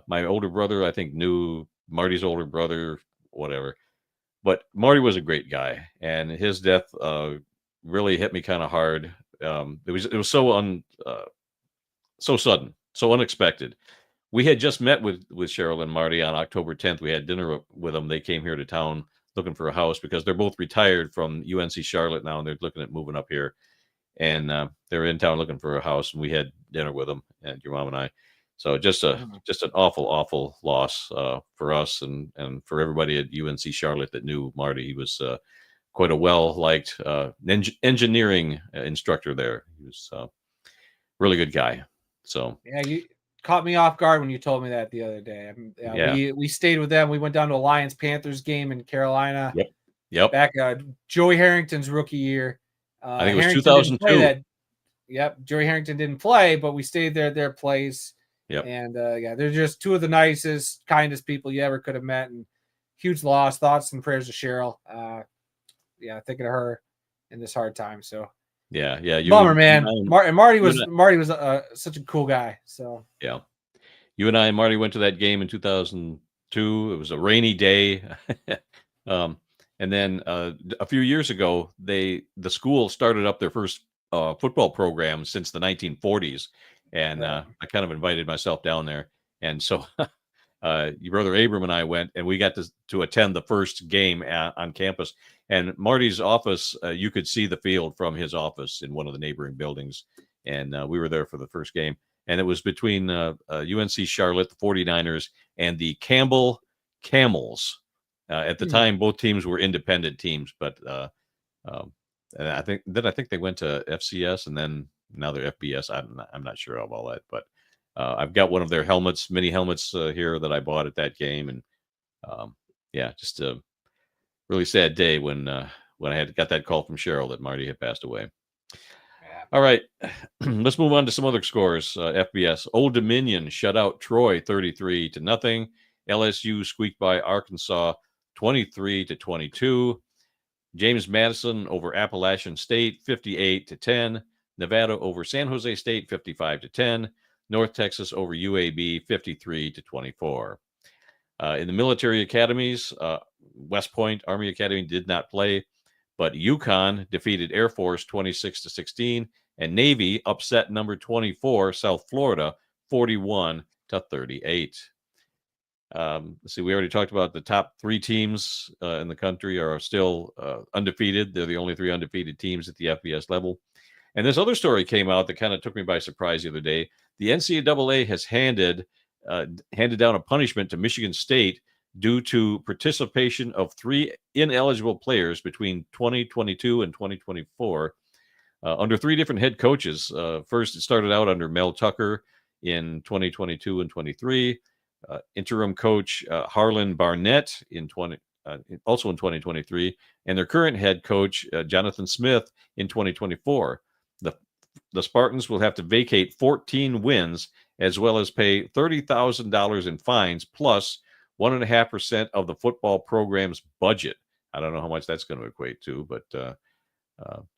B: my older brother, I think, knew Marty's older brother, whatever. But Marty was a great guy, and his death really hit me kind of hard. It was so sudden, so unexpected. We had just met with Cheryl and Marty on October 10th. We had dinner with them. They came here to town looking for a house because they're both retired from UNC Charlotte now, and they're looking at moving up here. And they're in town looking for a house, and we had dinner with them, and your mom and I. So just an awful loss for us and for everybody at UNC Charlotte that knew Marty. He was quite a well-liked engineering instructor there. He was a really good guy. So
C: yeah, you caught me off guard when you told me that the other day. We stayed with them. We went down to a Lions-Panthers game in Carolina.
B: Yep.
C: Back Joey Harrington's rookie year.
B: I think it was 2002.
C: Yep, Joey Harrington didn't play, but we stayed there at their place.
B: Yep.
C: And they're just two of the nicest, kindest people you ever could have met. And huge loss. Thoughts and prayers to Cheryl. Thinking of her in this hard time. So
B: yeah.
C: Bummer, man. Marty was such a cool guy. So
B: yeah, you and I and Marty went to that game in 2002. It was a rainy day. And then a few years ago, the school started up their first football program since the 1940s. And I kind of invited myself down there. And so your brother Abram and I went, and we got to attend the first game on campus. And Marty's office, you could see the field from his office in one of the neighboring buildings. And we were there for the first game. And it was between UNC Charlotte, the 49ers, and the Campbell Camels. At the time, both teams were independent teams. But and I think they went to FCS, and then now they're FBS. I'm not sure of all that, but I've got one of their mini helmets here that I bought at that game, and just a really sad day when I had got that call from Cheryl that Marty had passed away. Yeah. All right, let's move on to some other scores. FBS: Old Dominion shut out Troy 33-0. LSU squeaked by Arkansas 23-22. James Madison over Appalachian State 58-10. Nevada over San Jose State 55-10. North Texas over UAB 53-24. In the military academies, West Point Army Academy did not play, but Yukon defeated Air Force 26-16, and Navy upset number 24 South Florida 41-38. Let's see, we already talked about the top three teams in the country are still undefeated. They're the only three undefeated teams at the FBS level. And this other story came out that kind of took me by surprise the other day. The NCAA has handed down a punishment to Michigan State due to participation of three ineligible players between 2022 and 2024 under three different head coaches. First, it started out under Mel Tucker in 2022 and 23. Interim coach Harlan Barnett also in 2023, and their current head coach Jonathan Smith in 2024. The Spartans will have to vacate 14 wins as well as pay $30,000 in fines plus 1.5% of the football program's budget. I don't know how much that's going to equate to, but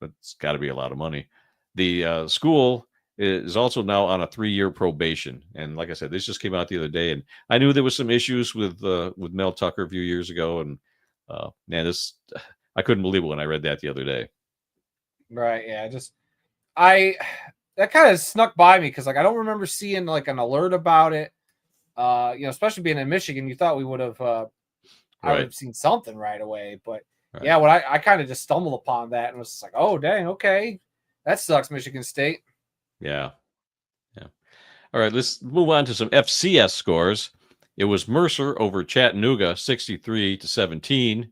B: it's got to be a lot of money. The school is also now on a 3-year probation. And like I said, this just came out the other day, and I knew there was some issues with Mel Tucker a few years ago. And man, I couldn't believe it when I read that the other day.
C: Right. Yeah. that kind of snuck by me because like I don't remember seeing like an alert about it. Especially being in Michigan, you thought we would have I would
B: Right.
C: have seen something right away. But
B: Right.
C: yeah, when I kind of just stumbled upon that and was just like, oh dang, okay. That sucks, Michigan State.
B: Yeah. Yeah. All right, let's move on to some FCS scores. It was Mercer over Chattanooga, 63-17.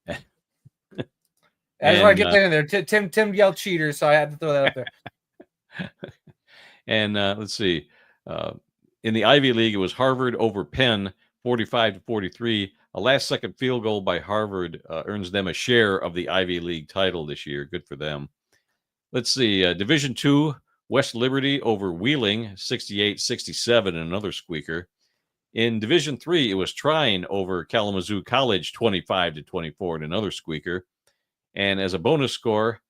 C: I just want
B: And
C: to get that in there. Tim yelled cheaters, so I had to throw that up there.
B: and let's see. In the Ivy League, it was Harvard over Penn, 45-43. A last-second field goal by Harvard earns them a share of the Ivy League title this year. Good for them. Let's see. Division II, West Liberty over Wheeling, 68-67, another squeaker. In Division III, it was Trine over Kalamazoo College, 25-24, and another squeaker. And as a bonus score,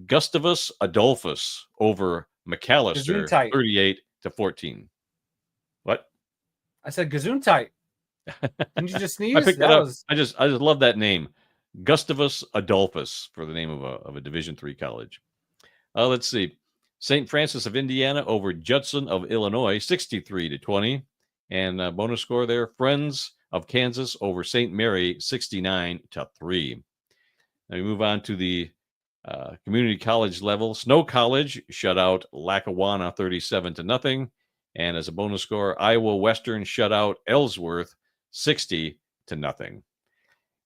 B: Gustavus Adolphus over McAllister,
C: Gesundheit.
B: 38-14. What?
C: I said Gesundheit. Didn't you just sneeze?
B: I picked that up.
C: Was...
B: I just love that name, Gustavus Adolphus, for the name of a Division III college. Let's see. St. Francis of Indiana over Judson of Illinois, 63-20. And bonus score there, Friends of Kansas over St. Mary, 69-3. Now we move on to the community college level. Snow College shut out Lackawanna, 37-0. And as a bonus score, Iowa Western shut out Ellsworth, 60-0.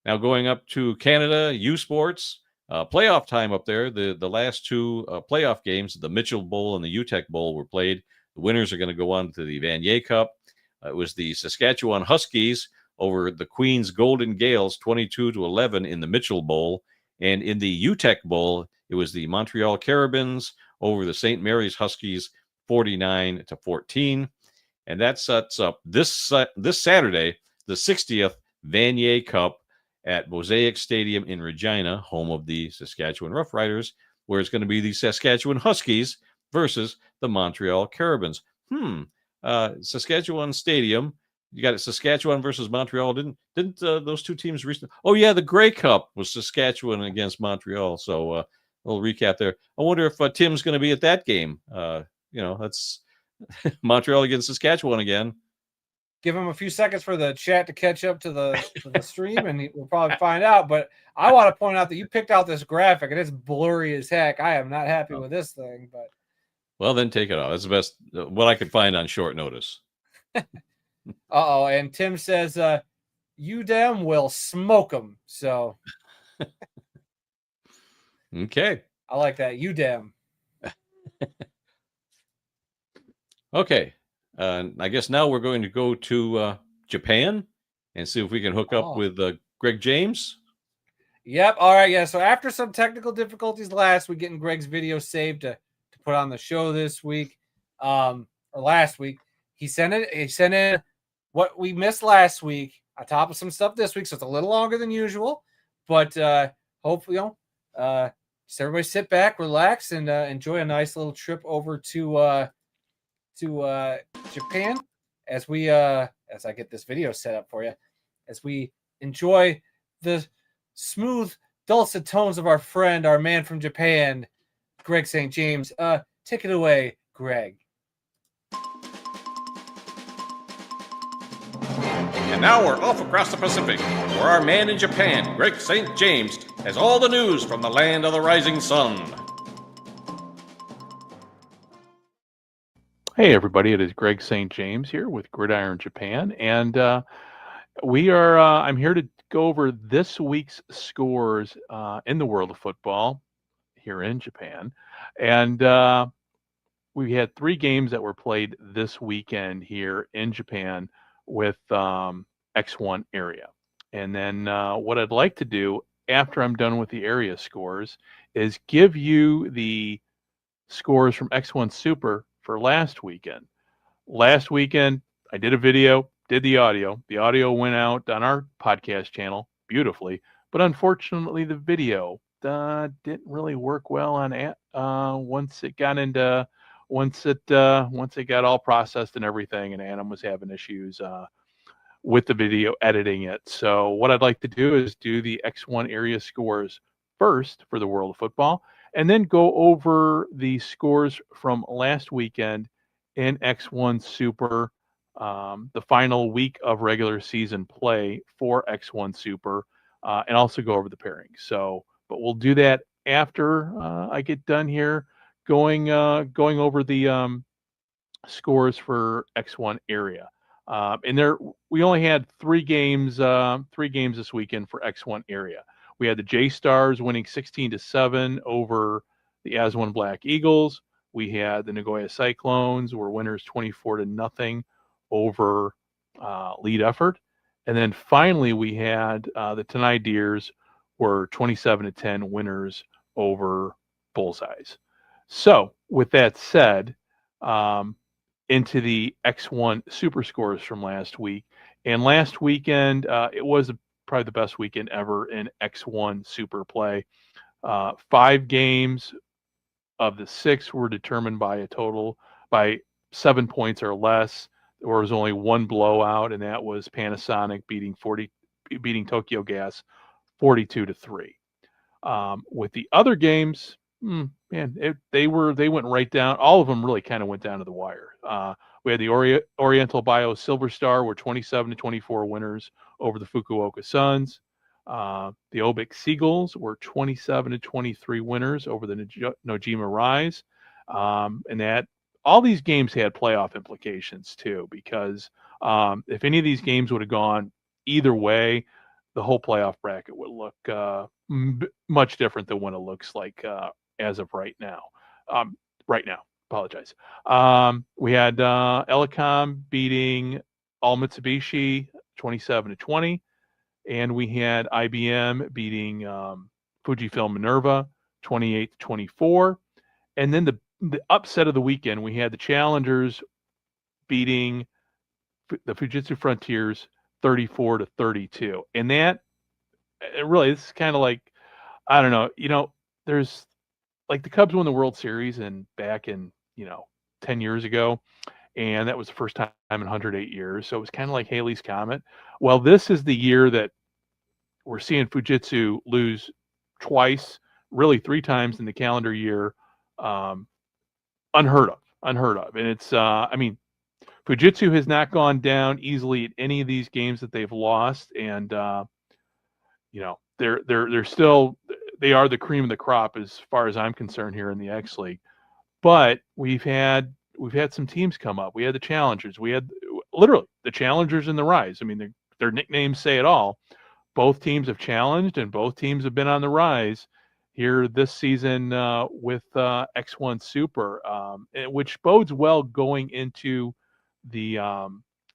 B: Now going up to Canada, U Sports. Playoff time up there. The last two playoff games, the Mitchell Bowl and the UTEC Bowl, were played. The winners are going to go on to the Vanier Cup. It was the Saskatchewan Huskies over the Queens Golden Gales, 22-11 in the Mitchell Bowl. And in the UTEC Bowl, it was the Montreal Carabins over the St. Mary's Huskies, 49-14. And that sets up this Saturday, the 60th Vanier Cup at Mosaic Stadium in Regina, home of the Saskatchewan Roughriders, where it's going to be the Saskatchewan Huskies versus the Montreal Carabins. Saskatchewan Stadium, you got it, Saskatchewan versus Montreal. Didn't those two teams recently? Oh yeah, the Grey Cup was Saskatchewan against Montreal. So a little recap there. I wonder if Tim's going to be at that game. That's Montreal against Saskatchewan again.
C: Give him a few seconds for the chat to catch up to the stream, and we'll probably find out. But I want to point out that you picked out this graphic, and it's blurry as heck. I am not happy with this thing. But
B: well, then take it off. That's the best what I could find on short notice.
C: And Tim says, "UDEM will smoke them." So,
B: okay,
C: I like that UDEM.
B: Okay. I guess now we're going to go to Japan and see if we can hook up with Greg James.
C: Yep. All right. Yeah. So after some technical difficulties last week, getting Greg's video saved to put on the show this week, or last week, he sent in what we missed last week on top of some stuff this week. So it's a little longer than usual, but hopefully, just everybody sit back, relax, and enjoy a nice little trip over to Japan as we as I get this video set up for you, as we enjoy the smooth, dulcet tones of our man from Japan, Greg St. James. Take it away, Greg.
B: And now we're off across the Pacific, where our man in Japan, Greg St. James, has all the news from the land of the rising sun.
D: Hey everybody, it is Greg St. James here with Gridiron Japan, and I'm here to go over this week's scores in the world of football here in Japan. And we had 3 games that were played this weekend here in Japan with X1 area. And then what I'd like to do after I'm done with the area scores is give you the scores from X1 Super for last weekend. Last weekend, I did a video, did the audio. The audio went out on our podcast channel beautifully, but unfortunately, the video didn't really work well on once it got all processed and everything, and Adam was having issues with the video editing it. So what I'd like to do is do the X1 area scores first for the world of football, and then go over the scores from last weekend in X1 Super, the final week of regular season play for X1 Super, and also go over the pairings. So, but we'll do that after I get done here going over the scores for X1 area. And there, we only had 3 games this weekend for X1 area. We had the J Stars winning 16-7 over the Aswan Black Eagles. We had the Nagoya Cyclones were winners 24-0 over Lead Effort. And then finally, we had the Tenai Deers were 27-10 winners over Bullseyes. So, with that said, into the X1 Super Scores from last week. And last weekend, it was probably the best weekend ever in X1 Super play. 5 games of the 6 were determined by 7 points or less. There was only one blowout, and that was Panasonic beating Tokyo Gas 42-3. With the other games, they went right down. All of them really kind of went down to the wire. We had the Oriental Bio Silver Star were 27-24 winners over the Fukuoka Suns. The Obik Seagulls were 27-23 winners over the Nojima Rise. And that all these games had playoff implications too, because if any of these games would have gone either way, the whole playoff bracket would look much different than what it looks like as of right now. Apologize. We had Elecom beating All Mitsubishi 27-20, and we had IBM beating Fujifilm Minerva 28-24. And then the upset of the weekend, we had the Challengers beating the Fujitsu Frontiers 34-32. And that really, it's kind of like, I don't know, there's like the Cubs won the World Series back in 10 years ago, and that was the first time in 108 years. So it was kind of like Halley's Comet. Well, this is the year that we're seeing Fujitsu lose twice, really 3 times in the calendar year. Unheard of. And it's, Fujitsu has not gone down easily at any of these games that they've lost, and they're still, they are the cream of the crop as far as I'm concerned here in the X League. But we've had some teams come up. We had the Challengers. We had literally the Challengers and the Rise. I mean, their nicknames say it all. Both teams have challenged, and both teams have been on the rise here this season with X1 Super, which bodes well going into the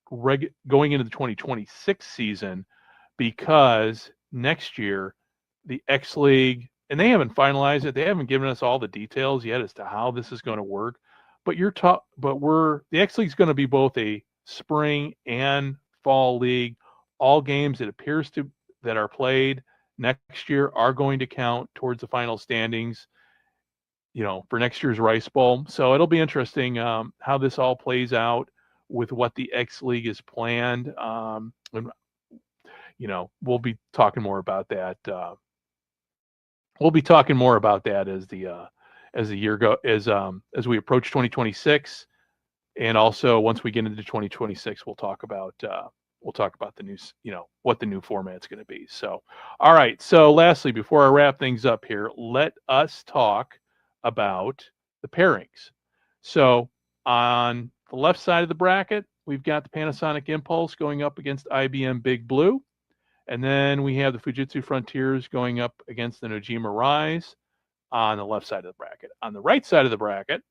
D: 2026 season, because next year the X League, and they haven't finalized it. They haven't given us all the details yet as to how this is going to work. But the X League is going to be both a spring and fall league. All games it appears to that are played next year are going to count towards the final standings, for next year's Rice Bowl. So it'll be interesting how this all plays out with what the X League is planned. And we'll be talking more about that. We'll be talking more about that as the year as we approach 2026, and also once we get into 2026, we'll talk about the new, what the new format's going to be. So, all right. So, lastly, before I wrap things up here, let us talk about the pairings. So, on the left side of the bracket, we've got the Panasonic Impulse going up against IBM Big Blue. And then we have the Fujitsu Frontiers going up against the Nojima Rise on the left side of the bracket. On the right side of the bracket,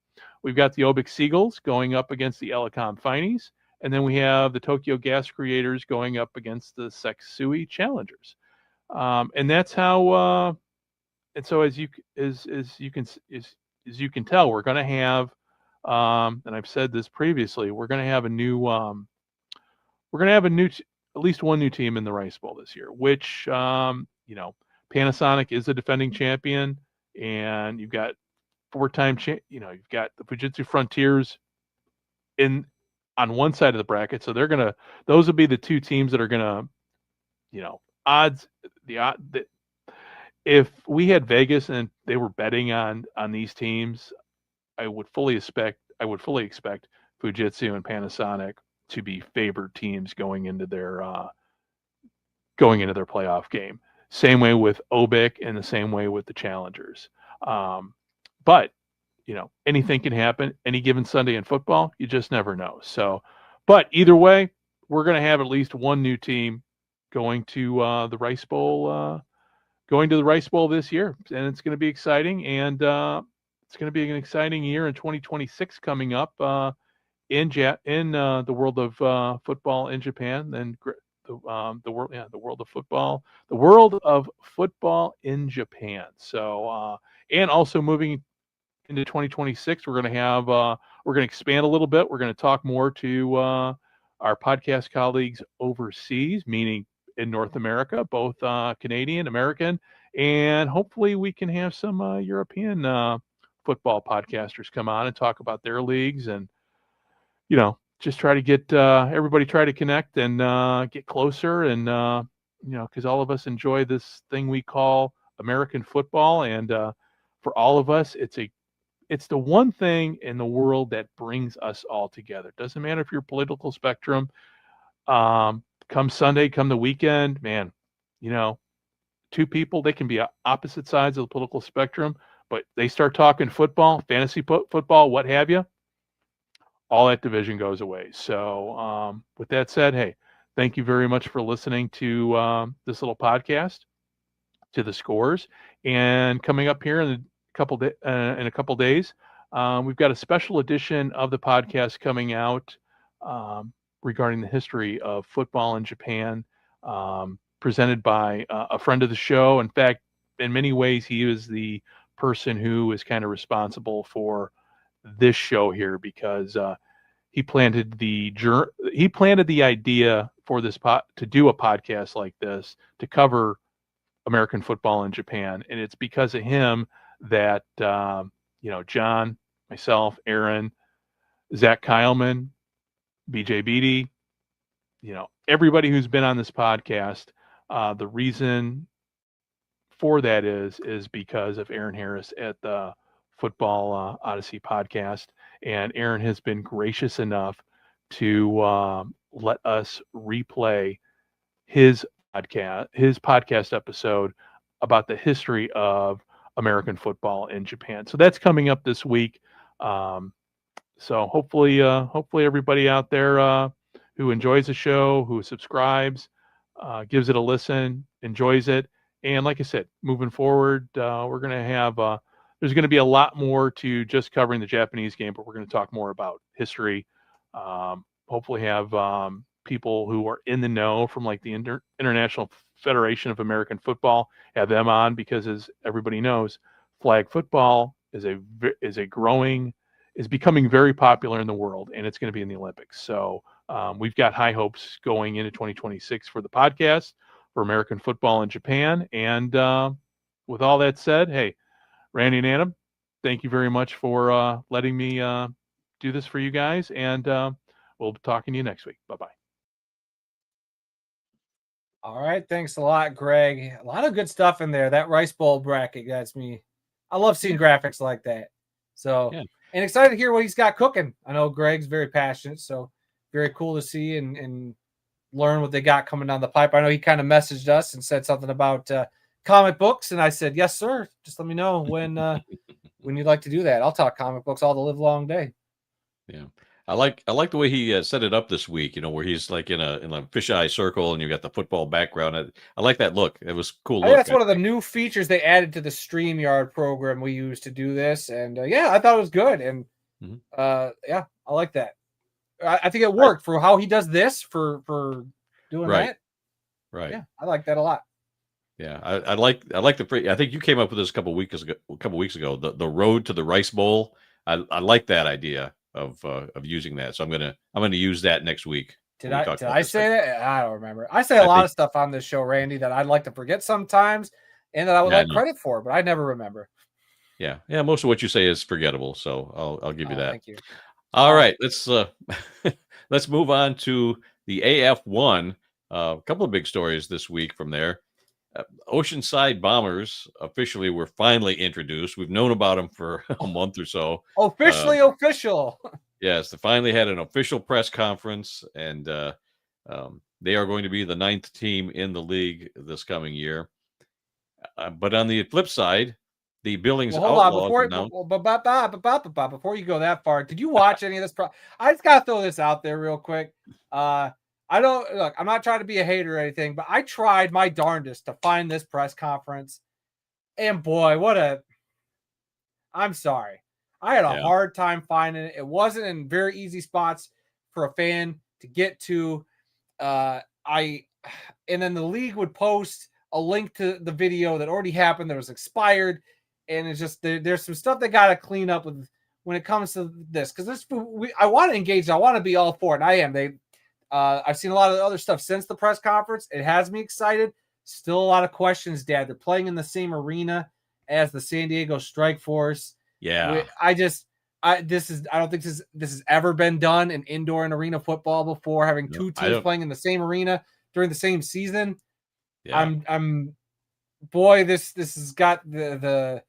D: we've got the Obik Seagulls going up against the Elecom Finies. And then we have the Tokyo Gas Creators going up against the Seksui Challengers. And that's how, and so as you can tell, we're going to have, and I've said this previously, we're going to have at least one new team in the Rice Bowl this year, which, Panasonic is the defending champion, and you've got 4-time, you've got the Fujitsu Frontiers on one side of the bracket. So those will be the 2 teams that are gonna, odds, if we had Vegas and they were betting on these teams, I would fully expect Fujitsu and Panasonic to be favored teams going into their playoff game. Same way with OBIC and the same way with the challengers. But anything can happen any given Sunday in football. You just never know. So, but either way, we're going to have at least one new team going to the Rice Bowl. Going to the Rice Bowl this year, and it's going to be exciting. And it's going to be an exciting year in 2026 coming up in the world of football in Japan. Then the world of football in Japan. So and also moving into 2026, we're going to expand a little bit. We're going to talk more to our podcast colleagues overseas, meaning in North America, both Canadian, American, and hopefully we can have some European football podcasters come on and talk about their leagues, and just try to get everybody try to connect and get closer, and because all of us enjoy this thing we call American football, and for all of us, it's the one thing in the world that brings us all together. Doesn't matter if you're political spectrum. Come Sunday, come the weekend, man, two people, they can be opposite sides of the political spectrum, but they start talking football, fantasy football, what have you, all that division goes away. So with that said, hey, thank you very much for listening to this little podcast, to the scores. And coming up here in a couple days, we've got a special edition of the podcast coming out regarding the history of football in Japan, presented by a friend of the show. In fact, in many ways, he is the person who is kind of responsible for this show here, because he planted the idea for this to do a podcast like this to cover American football in Japan, and it's because of him that John, myself, Aaron, Zach Kyleman, BJ Beatty, everybody who's been on this podcast, the reason for that is because of Aaron Harris at the Football Odyssey podcast. And Aaron has been gracious enough to let us replay his podcast episode about the history of American football in Japan. So that's coming up this week. So hopefully everybody out there who enjoys the show, who subscribes, gives it a listen, enjoys it. And like I said, moving forward, we're going to have there's going to be a lot more to just covering the Japanese game, but we're going to talk more about history. Hopefully have people who are in the know from like the International Federation of American Football, have them on, because as everybody knows, flag football is becoming very popular in the world, and it's going to be in the Olympics. So we've got high hopes going into 2026 for the podcast for American football in Japan. And with all that said, hey, Randy and Adam, thank you very much for letting me do this for you guys. And we'll be talking to you next week. Bye-bye.
C: All right. Thanks a lot, Greg. A lot of good stuff in there. That Rice Bowl bracket gets me. I love seeing graphics like that. So,
B: Yeah.
C: And excited to hear what he's got cooking. I know Greg's very passionate, so very cool to see and learn what they got coming down the pipe. I know he kind of messaged us and said something about comic books, and I said, yes, sir. Just let me know when you'd like to do that. I'll talk comic books all the live long day.
B: Yeah. I like the way he set it up this week, where he's like in a fisheye circle and you got the football background. I like that look. It was cool.
C: I think that's one of the new features they added to the StreamYard program we use to do this. And I thought it was good. And I like that. I think it worked for how he does this for doing that.
B: Right.
C: Yeah, I like that a lot.
B: Yeah, I like the. I think you came up with this a couple weeks ago. The road to the Rice Bowl. I like that idea of using that. So I'm gonna use that next week.
C: Did I say that? I don't remember. I say a lot of stuff on this show, Randy, that I'd like to forget sometimes, and that I would like credit for, but I never remember.
B: Yeah. Most of what you say is forgettable, so I'll give you that.
C: Thank you.
B: All right, let's move on to the AF1. A couple of big stories this week from there. Oceanside Bombers officially were finally introduced. We've known about them for a month or so.
C: Officially official.
B: Yes, they finally had an official press conference, and they are going to be the 9th team in the league this coming year. But on the flip side, the Billings
C: Well, hold on
B: Outlaws announced.
C: before you go that far. Did you watch any of this? I just gotta throw this out there real quick. I don't look. I'm not trying to be a hater or anything, but I tried my darndest to find this press conference, and boy, I'm sorry. I had a hard time finding it. It wasn't in very easy spots for a fan to get to. And then the league would post a link to the video that already happened that was expired, and it's just there's some stuff they got to clean up with when it comes to this, because I want to engage. I want to be all for it, and I am. I've seen a lot of other stuff since the press conference. It has me excited. Still a lot of questions, Dad. They're playing in the same arena as the San Diego Strike Force.
B: Yeah.
C: I don't think this has ever been done in indoor and arena football before, having two teams playing in the same arena during the same season. Yeah. This has got the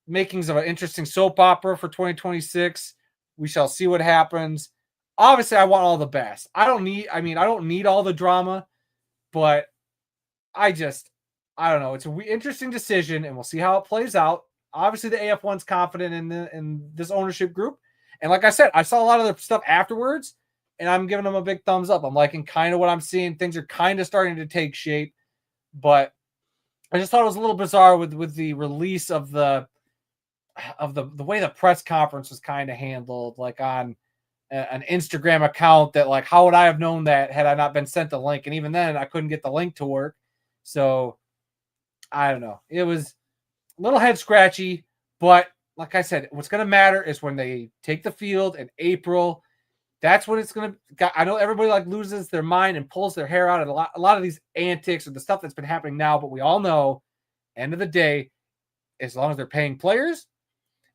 C: makings of an interesting soap opera for 2026. We shall see what happens. Obviously, I want all the best. I don't need all the drama, but I don't know. It's an interesting decision, and we'll see how it plays out. Obviously, the AF1's confident in this ownership group. And like I said, I saw a lot of the stuff afterwards, and I'm giving them a big thumbs up. I'm liking kind of what I'm seeing. Things are kind of starting to take shape, but I just thought it was a little bizarre with the release of the way the press conference was kind of handled, like on an Instagram account that, like, how would I have known that had I not been sent the link? And even then I couldn't get the link to work. So I don't know. It was a little head scratchy, but like I said, what's going to matter is when they take the field in April. That's when it's going to, I know everybody loses their mind and pulls their hair out at a lot of these antics or the stuff that's been happening now, but we all know, end of the day, as long as they're paying players,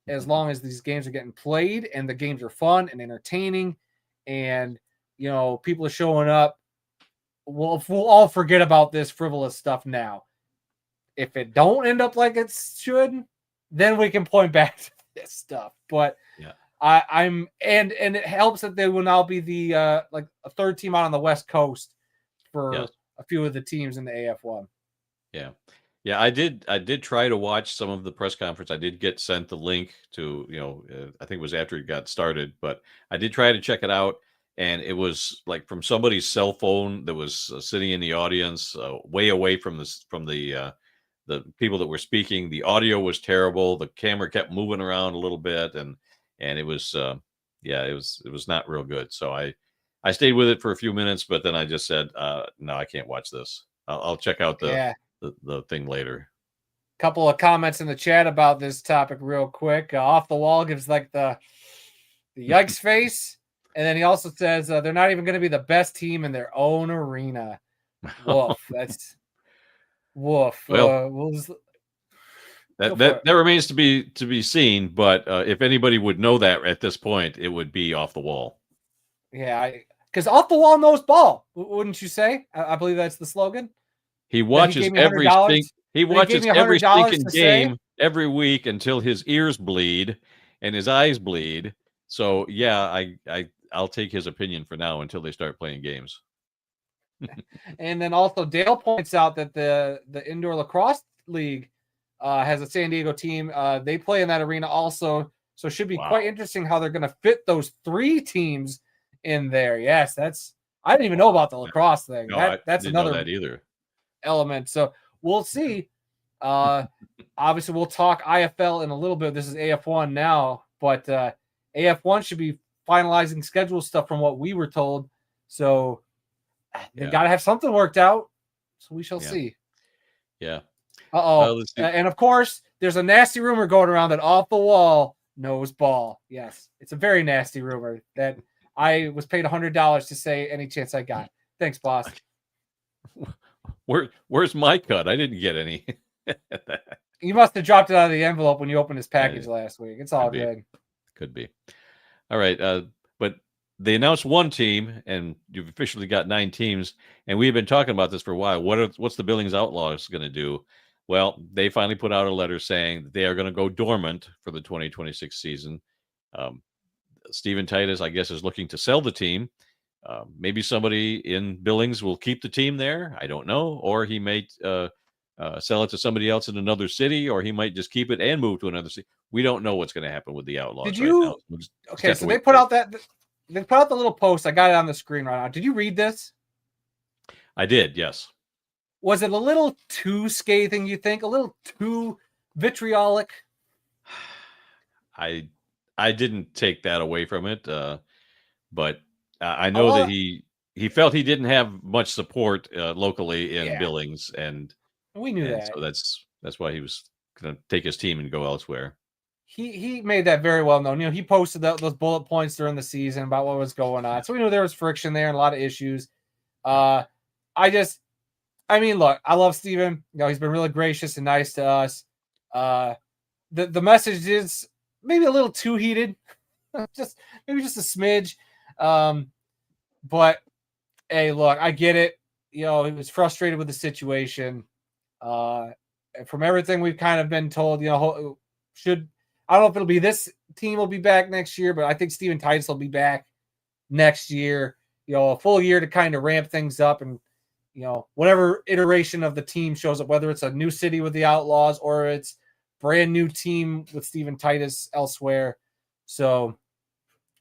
C: as long as these games are getting played and the games are fun and entertaining and, people are showing up, we'll all forget about this frivolous stuff now. If it don't end up like it should, then we can point back to this stuff. But and it helps that they will now be the a third team out on the West Coast for a few of the teams in the AF1.
B: Yeah. Yeah, I did try to watch some of the press conference. I did get sent the link to, I think it was after it got started, but I did try to check it out, and it was like from somebody's cell phone that was sitting in the audience, way away from the people that were speaking. The audio was terrible. The camera kept moving around a little bit, and it was it was not real good. So I stayed with it for a few minutes, but then I just said, no, I can't watch this. I'll check out the thing later.
C: Couple of comments in the chat about this topic real quick. Off the Wall gives the yikes face, and then he also says they're not even going to be the best team in their own arena. Woof. That's woof.
B: Well, that remains to be seen, but if anybody would know that at this point, it would be Off the Wall.
C: Yeah, because Off the Wall knows ball, wouldn't you say? I believe that's the slogan.
B: He watches every stinking game every week until his ears bleed and his eyes bleed. So yeah, I'll take his opinion for now until they start playing games.
C: And then also Dale points out that the indoor lacrosse league has a San Diego team. They play in that arena also, so it should be quite interesting how they're going to fit those three teams in there. Yes, I didn't even know about the lacrosse thing.
B: No,
C: that's
B: didn't
C: another
B: know that either
C: element. So we'll see. Obviously, we'll talk IFL in a little bit. This is AF1 now, but AF1 should be finalizing schedule stuff from what we were told. So they got to have something worked out. So we shall see.
B: Yeah.
C: And of course, there's a nasty rumor going around that Off the Wall knows ball. Yes, it's a very nasty rumor that I was paid $100 to say any chance I got. Thanks, boss.
B: Where's my cut? I didn't get any.
C: You must have dropped it out of the envelope when you opened his package last week. It's all good.
B: Could be. All right. But they announced one team, and you've officially got 9 teams. And we've been talking about this for a while. What's the Billings Outlaws going to do? Well, they finally put out a letter saying they are going to go dormant for the 2026 season. Steven Titus, I guess, is looking to sell the team. Maybe somebody in Billings will keep the team there. I don't know. Or he may sell it to somebody else in another city, or he might just keep it and move to another city. We don't know what's going to happen with the Outlaws
C: Did
B: right
C: you?
B: now. We'll just
C: Okay,
B: have
C: so
B: to
C: they
B: wait
C: put
B: and
C: out they put out the little post. I got it on the screen right now. Did you read this?
B: see. I did, yes.
C: Was it a little too scathing, you think? A little too vitriolic?
B: I didn't take that away from it, but I know that he felt he didn't have much support locally in Billings, and
C: we knew that.
B: So that's why he was going to take his team and go elsewhere.
C: He made that very well known. You know, he posted those bullet points during the season about what was going on, so we knew there was friction there and a lot of issues. I mean, look, I love Steven. You know, he's been really gracious and nice to us. The message is maybe a little too heated, just a smidge. But hey, look, I get it. You know, he was frustrated with the situation. From everything we've kind of been told, you know, I don't know if it'll be this team will be back next year, but I think Steven Titus will be back next year. You know, a full year to kind of ramp things up, and you know, whatever iteration of the team shows up, whether it's a new city with the Outlaws or it's brand new team with Steven Titus elsewhere. So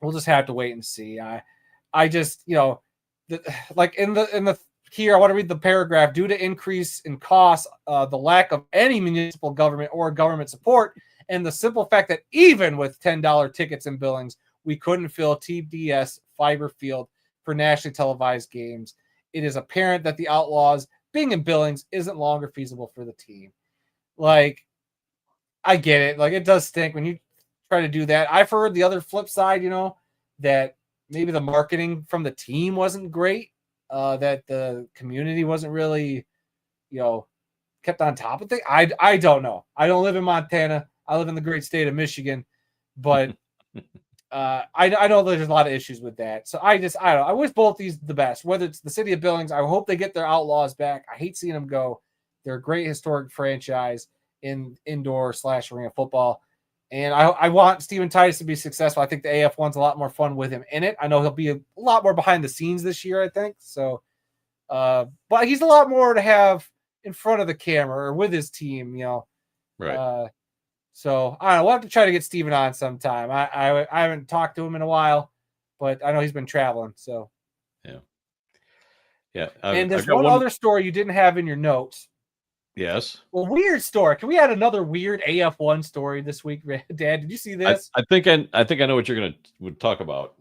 C: we'll just have to wait and see. I just, you know, like in the here, I want to read the paragraph. Due to increase in costs, the lack of any municipal government or government support, and the simple fact that even with $10 tickets in Billings, we couldn't fill TDS Fiber Field for nationally televised games, it is apparent that the Outlaws being in Billings isn't longer feasible for the team. Like, I get it. Like, it does stink when you try to do that. I've heard the other flip side, you know, that maybe the marketing from the team wasn't great, that the community wasn't really, you know, kept on top of things. I don't know. I don't live in Montana. I live in the great state of Michigan, but I know there's a lot of issues with that. So I don't know. I wish both these the best, whether it's the city of Billings. I hope they get their Outlaws back. I hate seeing them go. They're a great historic franchise in indoor/arena football. And I want Steven Titus to be successful. I think the AF1's a lot more fun with him in it. I know he'll be a lot more behind the scenes this year, I think. So, but he's a lot more to have in front of the camera or with his team, you know.
B: Right.
C: So I don't know. We'll have to try to get Steven on sometime. I haven't talked to him in a while, but I know he's been traveling. So
B: yeah.
C: And there's one other story you didn't have in your notes.
B: Yes.
C: Well, weird story. Can we add another weird AF1 story this week, Dad? Did you see this?
B: I think I know what you're going to talk about.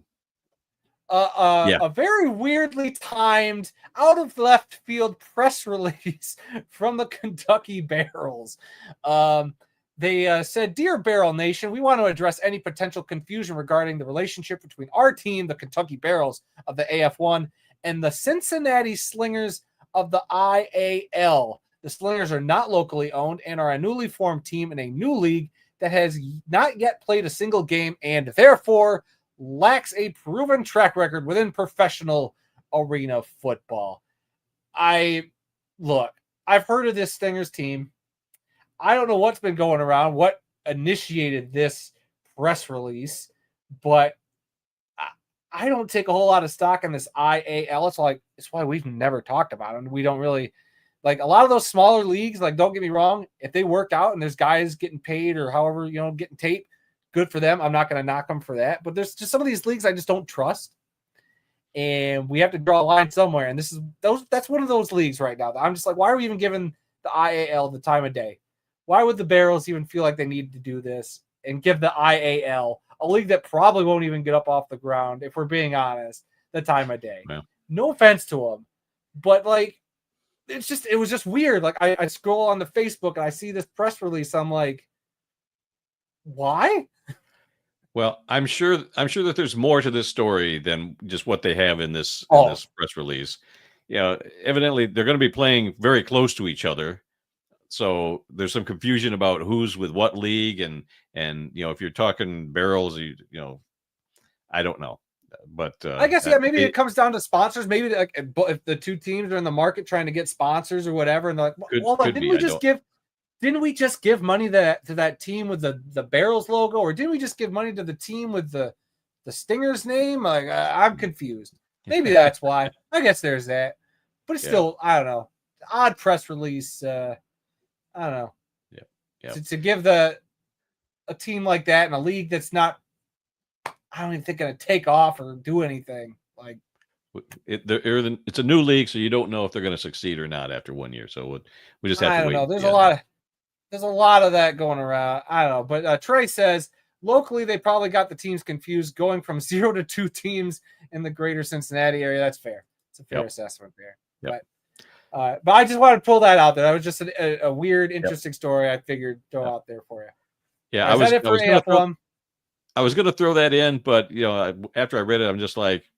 C: A very weirdly timed, out of left field press release from the Kentucky Barrels. They said, "Dear Barrel Nation, we want to address any potential confusion regarding the relationship between our team, the Kentucky Barrels of the AF1, and the Cincinnati Slingers of the IAL. The Slingers are not locally owned and are a newly formed team in a new league that has not yet played a single game and therefore lacks a proven track record within professional arena football." I've heard of this Stingers team. I don't know what's been going around, what initiated this press release, but I don't take a whole lot of stock in this IAL. It's why we've never talked about it. We don't really like a lot of those smaller leagues. Like, don't get me wrong, if they work out and there's guys getting paid or however, you know, getting tape, good for them. I'm not going to knock them for that. But there's just some of these leagues I just don't trust, and we have to draw a line somewhere. And that's one of those leagues right now that I'm just like, why are we even giving the IAL the time of day? Why would the Barrels even feel like they need to do this and give the IAL, a league that probably won't even get up off the ground, if we're being honest, the time of day?
B: Yeah.
C: No offense to them, but like, it was just weird. Like, I scroll on the Facebook and I see this press release. I'm like, why?
B: Well, I'm sure that there's more to this story than just what they have in this press release. Yeah, evidently they're going to be playing very close to each other. So there's some confusion about who's with what league, and you know, if you're talking Barrels, you know, I don't know. But
C: I guess maybe it comes down to sponsors. Maybe like if the two teams are in the market trying to get sponsors or whatever, and they're like, didn't we just give money to that team with the Barrels logo, or didn't we just give money to the team with the Stingers name? Like I'm confused. Maybe that's why. I guess there's that, but it's still I don't know. Odd press release. I don't know.
B: Yeah.
C: To give a team like that in a league that's not, I don't even think going to take off or do anything. Like
B: it's a new league, so you don't know if they're going to succeed or not after 1 year. So we just have to wait.
C: I don't know. There's a lot of that going around. I don't know. But Trey says locally they probably got the teams confused going from 0 to 2 teams in the greater Cincinnati area. That's fair. It's a fair assessment there.
B: Yep.
C: But I just wanted to pull that out there. That was just a weird, interesting story I figured throw out there for you.
B: Yeah,
C: I was
B: going to throw that in, but after I read it, I'm just like,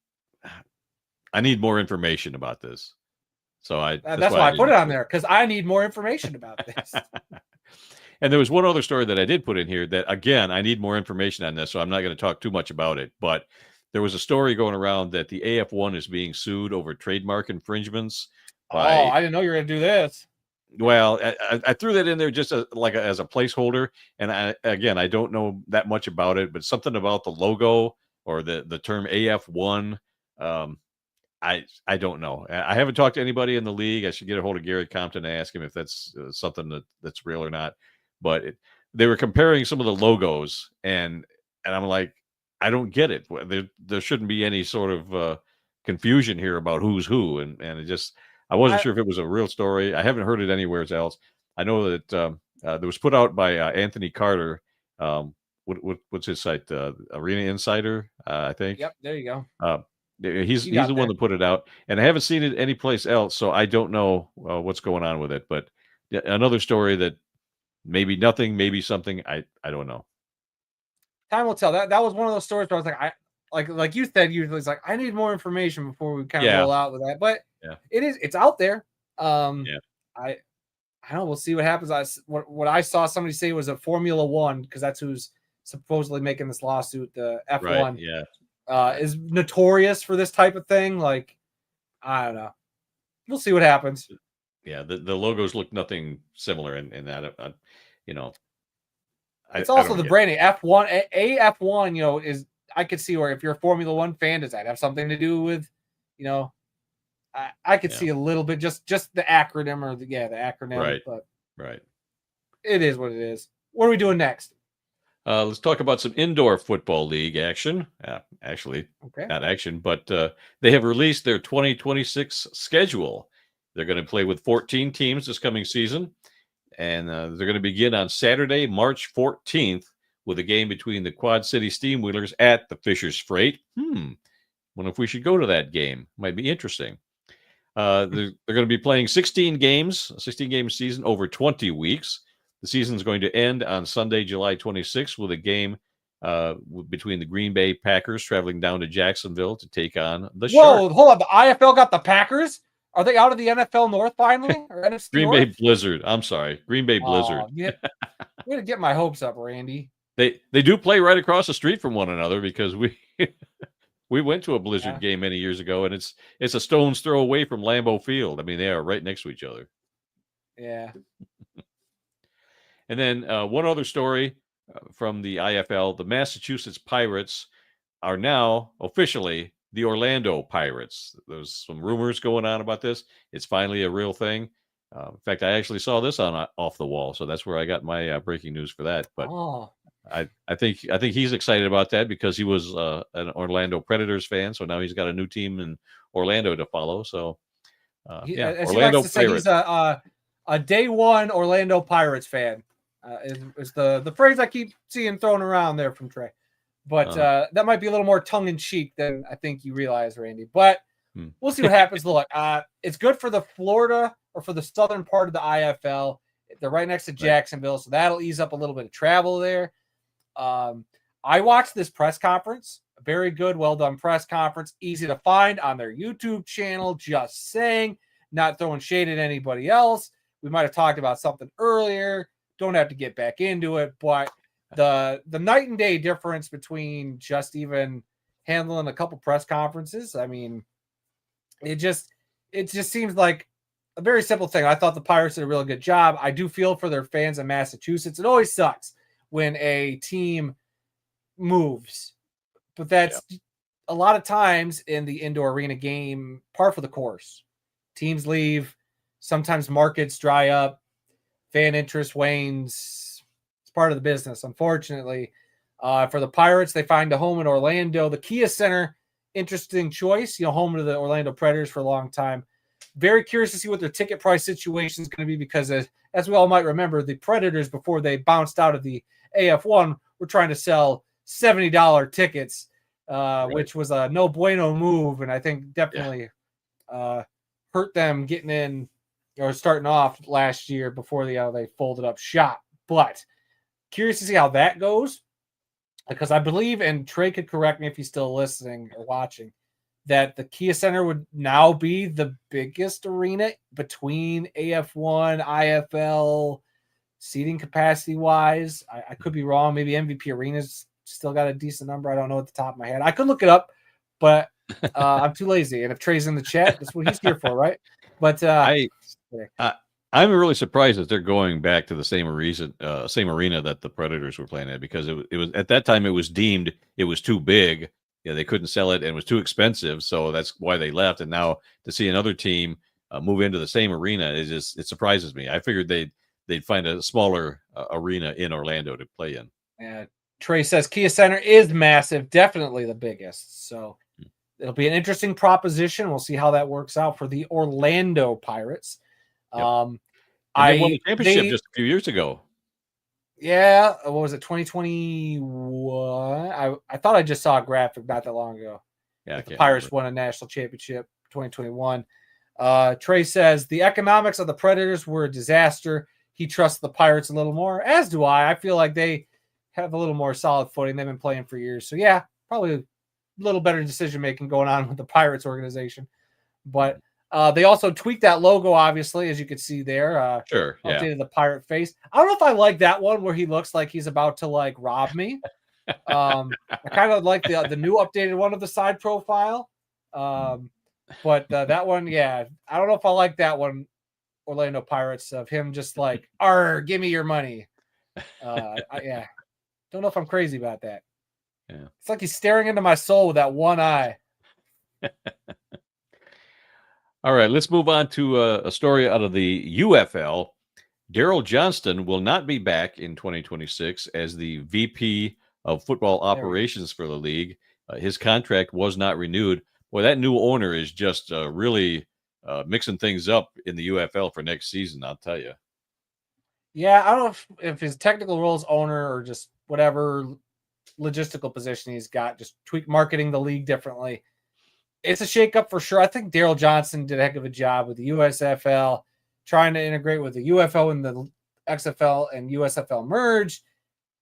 B: I need more information about this. So that's
C: why I put it on there, because I need more information about this.
B: And there was one other story that I did put in here that, again, I need more information on this, so I'm not going to talk too much about it. But there was a story going around that the AF1 is being sued over trademark infringements.
C: I didn't know you were going to do this.
B: Well, I threw that in there just as a placeholder. And I don't know that much about it, but something about the logo or the term AF1. I don't know. I haven't talked to anybody in the league. I should get a hold of Gary Compton and ask him if that's something that's real or not. But they were comparing some of the logos, and I'm like, I don't get it. There shouldn't be any sort of confusion here about who's who, and it just. I wasn't sure if it was a real story. I haven't heard it anywhere else. I know that that was put out by Anthony Carter. What's his site? Arena Insider, I think.
C: Yep, there you go.
B: He's the one that put it out, and I haven't seen it anyplace else, so I don't know what's going on with it. But another story that maybe nothing, maybe something. I don't know.
C: Time will tell. That was one of those stories where I was like you said, usually it's like I need more information before we kind of roll out with that. But it's out there. I don't know. We'll see what happens. What I saw somebody say was a Formula One, because that's who's supposedly making this lawsuit. The F1 is notorious for this type of thing. Like, I don't know. We'll see what happens.
B: Yeah, the logos look nothing similar in that.
C: It's also the branding. F1, F1. Is I could see where if you're a Formula One fan, does that have something to do with, I could see a little bit just the acronym or the acronym.
B: Right.
C: But
B: right.
C: It is what it is. What are we doing next?
B: Let's talk about some indoor football league action. Actually, not action, but they have released their 2026 schedule. They're going to play with 14 teams this coming season, and they're going to begin on Saturday, March 14th, with a game between the Quad City Steamwheelers at the Fishers Freight. Wonder if we should go to that game. Might be interesting. They're going to be playing 16 games, a 16-game season over 20 weeks. The season is going to end on Sunday, July 26th, with a game between the Green Bay Packers traveling down to Jacksonville to take on the Sharks.
C: Hold on. The IFL got the Packers? Are they out of the NFL North finally? Or NFC
B: Green
C: North?
B: Bay Blizzard. I'm sorry. Green Bay Blizzard.
C: I'm going to get my hopes up, Randy.
B: They do play right across the street from one another, because we went to a Blizzard game many years ago, and it's a stone's throw away from Lambeau Field. I mean, they are right next to each other.
C: Yeah.
B: And then one other story from the IFL: the Massachusetts Pirates are now officially the Orlando Pirates. There's some rumors going on about this. It's finally a real thing. In fact, I actually saw this on Off the Wall, so that's where I got my breaking news for that. But I think he's excited about that, because he was an Orlando Predators fan, so now he's got a new team in Orlando to follow. So
C: Orlando Pirates. He's a day one Orlando Pirates fan. Is the phrase I keep seeing thrown around there from Trey. But that might be a little more tongue in cheek than I think you realize, Randy. But we'll see what happens. Look, it's good for the Florida or for the southern part of the IFL. They're right next to Jacksonville, so that'll ease up a little bit of travel there. I watched this press conference. Very good, well done press conference. Easy to find on their YouTube channel. Just saying, not throwing shade at anybody else. We might have talked about something earlier. Don't have to get back into it, but the night and day difference between just even handling a couple press conferences. I mean, it just seems like a very simple thing. I thought the Pirates did a really good job. I do feel for their fans in Massachusetts. It always sucks when a team moves, but that's a lot of times in the indoor arena game, par for the course. Teams leave, sometimes markets dry up, fan interest wanes. It's part of the business, unfortunately. For the Pirates, they find a home in Orlando. The Kia Center, interesting choice, home to the Orlando Predators for a long time. Very curious to see what their ticket price situation is going to be because, as we all might remember, the Predators, before they bounced out of the AF1, were trying to sell $70 tickets, which was a no bueno move, and I think definitely hurt them getting in or starting off last year before they folded up shop. But curious to see how that goes, because I believe, and Trey could correct me if he's still listening or watching, that the Kia Center would now be the biggest arena between AF1, IFL, seating capacity wise. I could be wrong. Maybe MVP Arena's still got a decent number. I don't know at the top of my head. I could look it up, but I'm too lazy. And if Trey's in the chat, that's what he's here for, right? But
B: I'm really surprised that they're going back to the same arena that the Predators were playing at, because it was at that time it was deemed it was too big. Yeah, they couldn't sell it and it was too expensive, so that's why they left. And now to see another team move into the same arena, it surprises me. I figured they'd find a smaller arena in Orlando to play in.
C: Yeah, Trey says Kia Center is massive, definitely the biggest. So it'll be an interesting proposition. We'll see how that works out for the Orlando Pirates.
B: Yep. They won the championship just a few years ago.
C: Yeah, what was it, 2021? I thought I just saw a graphic not that long ago.
B: Yeah,
C: the Pirates won a national championship 2021. Trey says the economics of the Predators were a disaster. He trusts the Pirates a little more, as do I. I feel like they have a little more solid footing. They've been playing for years. So, yeah, probably a little better decision-making going on with the Pirates organization. But they also tweaked that logo, obviously, as you can see there.
B: Sure, yeah.
C: Updated the pirate face. I don't know if I like that one where he looks like he's about to, rob me. I kind of like the new updated one of the side profile. But that one, yeah, I don't know if I like that one, Orlando Pirates, of him just like, "Arr, give me your money." Yeah, don't know if I'm crazy about that.
B: Yeah,
C: it's like he's staring into my soul with that one eye.
B: All right, let's move on to a story out of the UFL. Daryl Johnston will not be back in 2026 as the VP of football operations for the league. His contract was not renewed. Boy, that new owner is just really mixing things up in the UFL for next season, I'll tell you.
C: Yeah, I don't know if his technical role is owner or just whatever logistical position he's got, just tweak marketing the league differently. It's a shakeup for sure. I think Daryl Johnston did a heck of a job with the USFL, trying to integrate with the UFO and the XFL and USFL merge.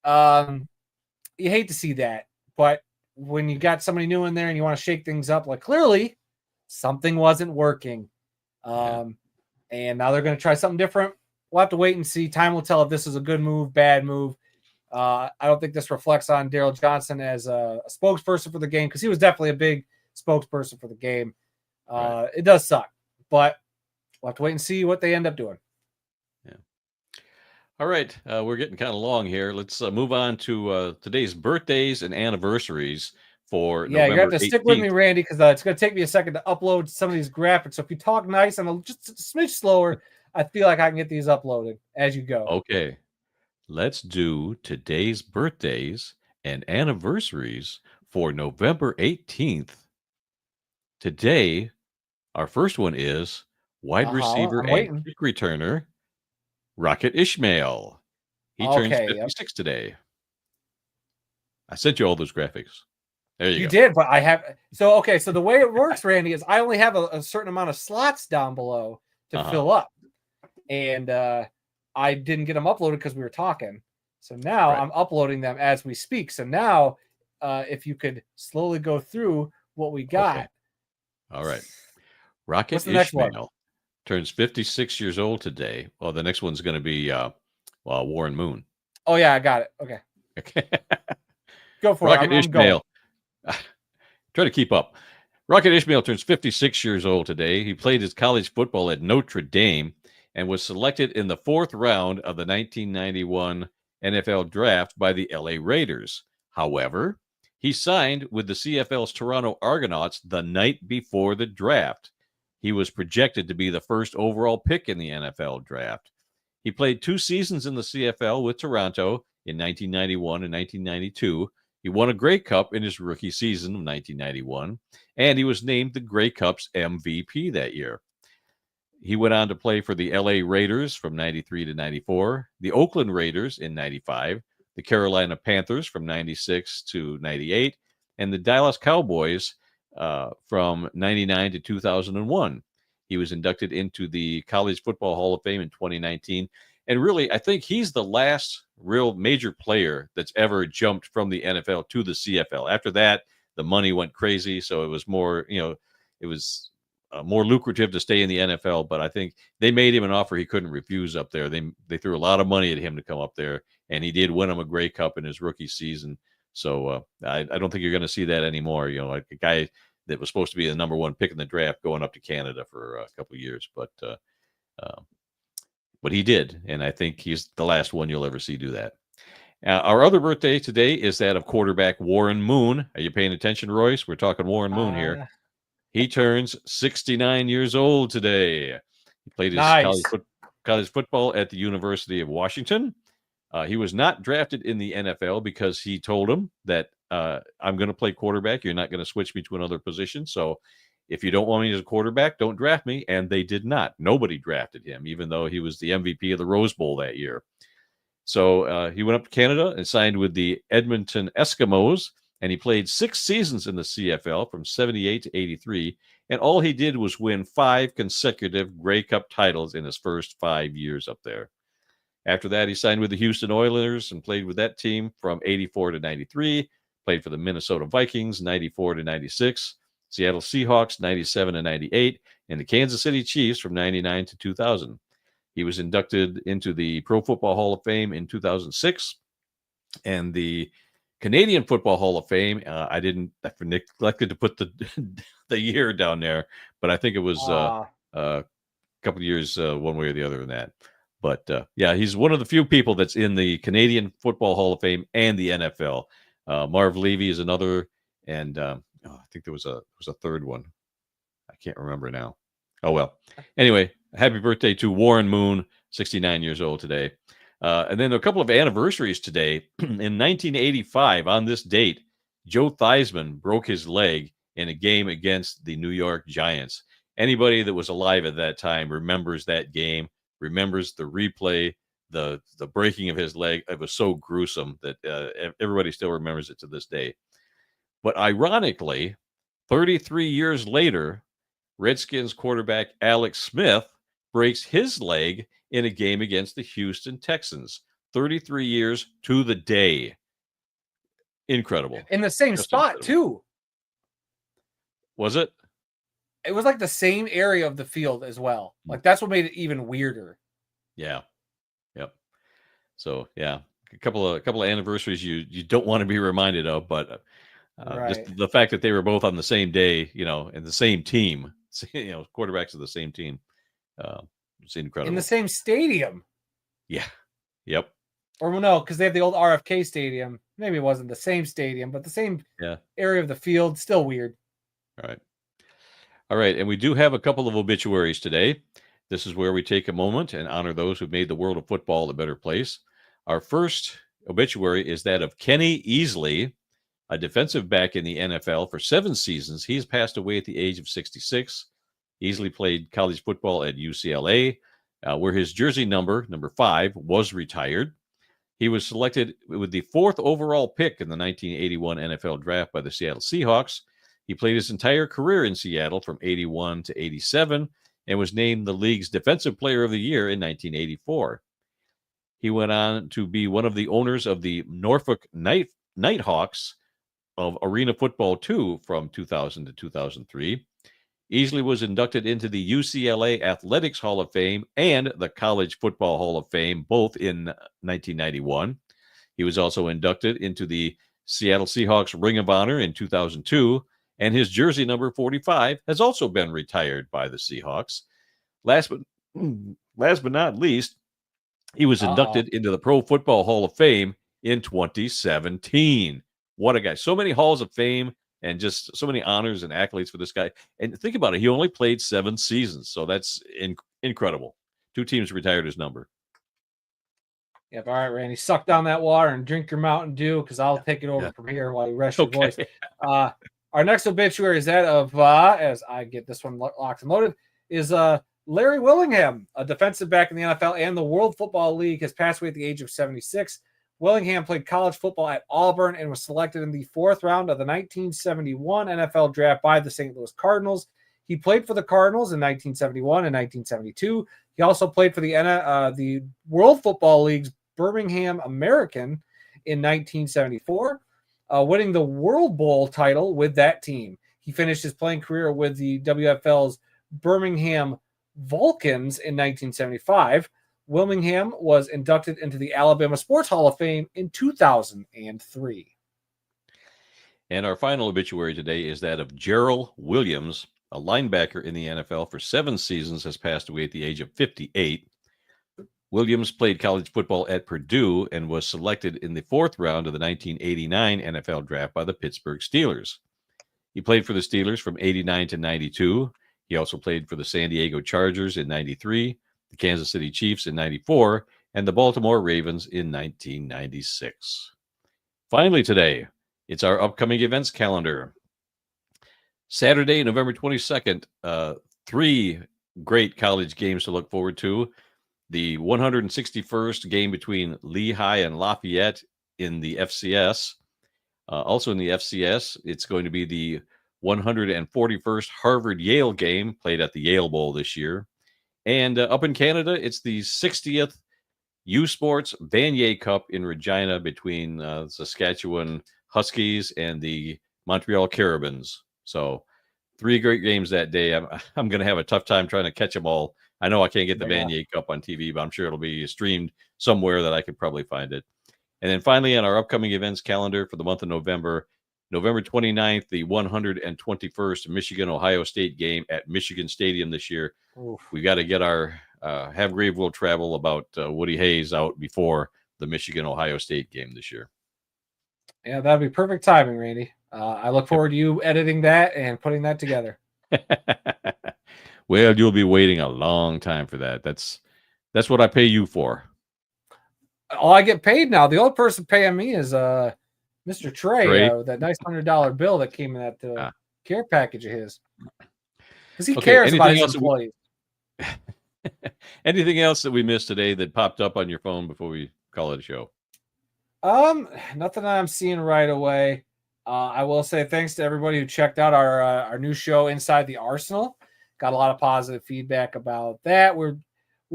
C: You hate to see that, but when you got somebody new in there and you want to shake things up, clearly something wasn't working. And now they're going to try something different. We'll have to wait and see. Time will tell if this is a good move, bad move. I don't think this reflects on Daryl Johnston as a spokesperson for the game, because he was definitely a big spokesperson for the game. It does suck, but we'll have to wait and see what they end up doing.
B: Yeah. All right. We're getting kind of long here. Let's move on to today's birthdays and anniversaries for November
C: you're going to have to
B: 18th.
C: stick with me, Randy, because it's going to take me a second to upload some of these graphics. So if you talk nice and just a smidge slower, I feel like I can get these uploaded as you go.
B: Okay. Let's do today's birthdays and anniversaries for November 18th. Today, our first one is wide receiver and kick returner, Rocket Ishmael. He turns 56 today. I sent you all those graphics. There you go.
C: You did, but I have. So the way it works, Randy, is I only have a certain amount of slots down below to fill up. And I didn't get them uploaded because we were talking. So now I'm uploading them as we speak. So now if you could slowly go through what we got.
B: Okay. All right. Rocket Ishmael turns 56 years old today. Well, the next one's going to be Warren Moon.
C: Oh, yeah, I got it. Okay. Go for
B: Rocket
C: it.
B: Ishmael. Try to keep up. Rocket Ishmael turns 56 years old today. He played his college football at Notre Dame and was selected in the 4th round of the 1991 NFL draft by the LA Raiders. However, he signed with the CFL's Toronto Argonauts the night before the draft. He was projected to be the first overall pick in the NFL draft. He played 2 seasons in the CFL with Toronto in 1991 and 1992. He won a Grey Cup in his rookie season of 1991, and he was named the Grey Cup's MVP that year. He went on to play for the LA Raiders from 93 to 94, the Oakland Raiders in 95, the Carolina Panthers from 96 to 98, and the Dallas Cowboys from 99 to 2001. He was inducted into the College Football Hall of Fame in 2019. And really, I think he's the last real major player that's ever jumped from the NFL to the CFL. After that, the money went crazy. So it was more, it was more lucrative to stay in the NFL. But I think they made him an offer he couldn't refuse up there. They threw a lot of money at him to come up there. And he did win him a Grey Cup in his rookie season. So I don't think you're going to see that anymore. Like a guy that was supposed to be the number 1 pick in the draft going up to Canada for a couple of years. But he did, and I think he's the last one you'll ever see do that. Our other birthday today is that of quarterback Warren Moon. Are you paying attention, Royce? We're talking Warren Moon here. He turns 69 years old today. He played his college football at the University of Washington. He was not drafted in the NFL because he told him that I'm going to play quarterback. You're not going to switch me to another position. So if you don't want me as a quarterback, don't draft me. And they did not. Nobody drafted him, even though he was the MVP of the Rose Bowl that year. So he went up to Canada and signed with the Edmonton Eskimos, and he played 6 seasons in the CFL from 78 to 83. And all he did was win 5 consecutive Grey Cup titles in his first 5 years up there. After that, he signed with the Houston Oilers and played with that team from 84 to 93, played for the Minnesota Vikings, 94 to 96, Seattle Seahawks, 97 to 98, and the Kansas City Chiefs from 99 to 2000. He was inducted into the Pro Football Hall of Fame in 2006, and the Canadian Football Hall of Fame. I neglected to put the year down there, but I think it was a couple of years one way or the other than that. But yeah, he's one of the few people that's in the Canadian Football Hall of Fame and the NFL. Marv Levy is another, and I think there was a third one. I can't remember now. Oh, well. Anyway, happy birthday to Warren Moon, 69 years old today. And then a couple of anniversaries today. In 1985, on this date, Joe Theismann broke his leg in a game against the New York Giants. Anybody that was alive at that time remembers that game, remembers the replay, the breaking of his leg. It was so gruesome that everybody still remembers it to this day. But ironically, 33 years later, Redskins quarterback Alex Smith breaks his leg in a game against the Houston Texans. 33 years to the day. Incredible.
C: In the same spot, too.
B: Was it?
C: It was like the same area of the field as well. Like, that's what made it even weirder.
B: Yeah. Yep. So, yeah, a couple of anniversaries you don't want to be reminded of, but just the fact that they were both on the same day, and the same team, quarterbacks of the same team, it's incredible.
C: In the same stadium.
B: Yeah. Yep.
C: Or no, because they have the old RFK stadium. Maybe it wasn't the same stadium, but the same area of the field. Still weird.
B: All right. And we do have a couple of obituaries today. This is where we take a moment and honor those who've made the world of football a better place. Our first obituary is that of Kenny Easley, a defensive back in the NFL for 7 seasons. He's passed away at the age of 66. Easley played college football at UCLA, where his jersey number 5, was retired. He was selected with the 4th overall pick in the 1981 NFL draft by the Seattle Seahawks. He played his entire career in Seattle from 81 to 87 and was named the league's Defensive Player of the Year in 1984. He went on to be one of the owners of the Norfolk Nighthawks of Arena Football 2 from 2000 to 2003. Easley was inducted into the UCLA Athletics Hall of Fame and the College Football Hall of Fame, both in 1991. He was also inducted into the Seattle Seahawks Ring of Honor in 2002 and his jersey number 45 has also been retired by the Seahawks. Last but not least, he was inducted into the Pro Football Hall of Fame in 2017. What a guy. So many halls of fame and just so many honors and accolades for this guy. And think about it. He only played 7 seasons. So that's incredible. 2 teams retired his number.
C: Yep. All right, Randy. Suck down that water and drink your Mountain Dew because I'll take it over from here while you rest your voice. Our next obituary is that of, as I get this one locked and loaded, is Larry Willingham, a defensive back in the NFL and the World Football League, has passed away at the age of 76. Willingham played college football at Auburn and was selected in the 4th round of the 1971 NFL draft by the St. Louis Cardinals. He played for the Cardinals in 1971 and 1972. He also played for the World Football League's Birmingham American in 1974, winning the World Bowl title with that team. He finished his playing career with the WFL's Birmingham Vulcans in 1975. Willingham was inducted into the Alabama Sports Hall of Fame in 2003.
B: And our final obituary today is that of Gerald Williams, a linebacker in the NFL for 7 seasons, has passed away at the age of 58. Williams played college football at Purdue and was selected in the 4th round of the 1989 NFL draft by the Pittsburgh Steelers. He played for the Steelers from 89 to 92. He also played for the San Diego Chargers in 93, the Kansas City Chiefs in 94, and the Baltimore Ravens in 1996. Finally today, it's our upcoming events calendar. Saturday, November 22nd, 3 great college games to look forward to. The 161st game between Lehigh and Lafayette in the FCS. Also in the FCS, it's going to be the 141st Harvard-Yale game played at the Yale Bowl this year. And up in Canada, it's the 60th U Sports Vanier Cup in Regina between Saskatchewan Huskies and the Montreal Carabins. So 3 great games that day. I'm going to have a tough time trying to catch them all. I know I can't get the Vanier Cup on TV, but I'm sure it'll be streamed somewhere that I could probably find it. And then finally, on our upcoming events calendar for the month of November, November 29th, the 121st Michigan-Ohio State game at Michigan Stadium this year. Oof. We got to get our have Grave Will Travel about Woody Hayes out before the Michigan-Ohio State game this year.
C: Yeah, that'd be perfect timing, Randy. I look forward to you editing that and putting that together.
B: Well, you'll be waiting a long time for that. That's what I pay you for.
C: Oh, I get paid now. The only person paying me is Mr. Trey. That nice $100 bill that came in that care package of his. Because he cares about his employees.
B: Anything else that we missed today that popped up on your phone before we call it a show?
C: Nothing that I'm seeing right away. I will say thanks to everybody who checked out our new show, Inside the Arsenal. Got a lot of positive feedback about that. We're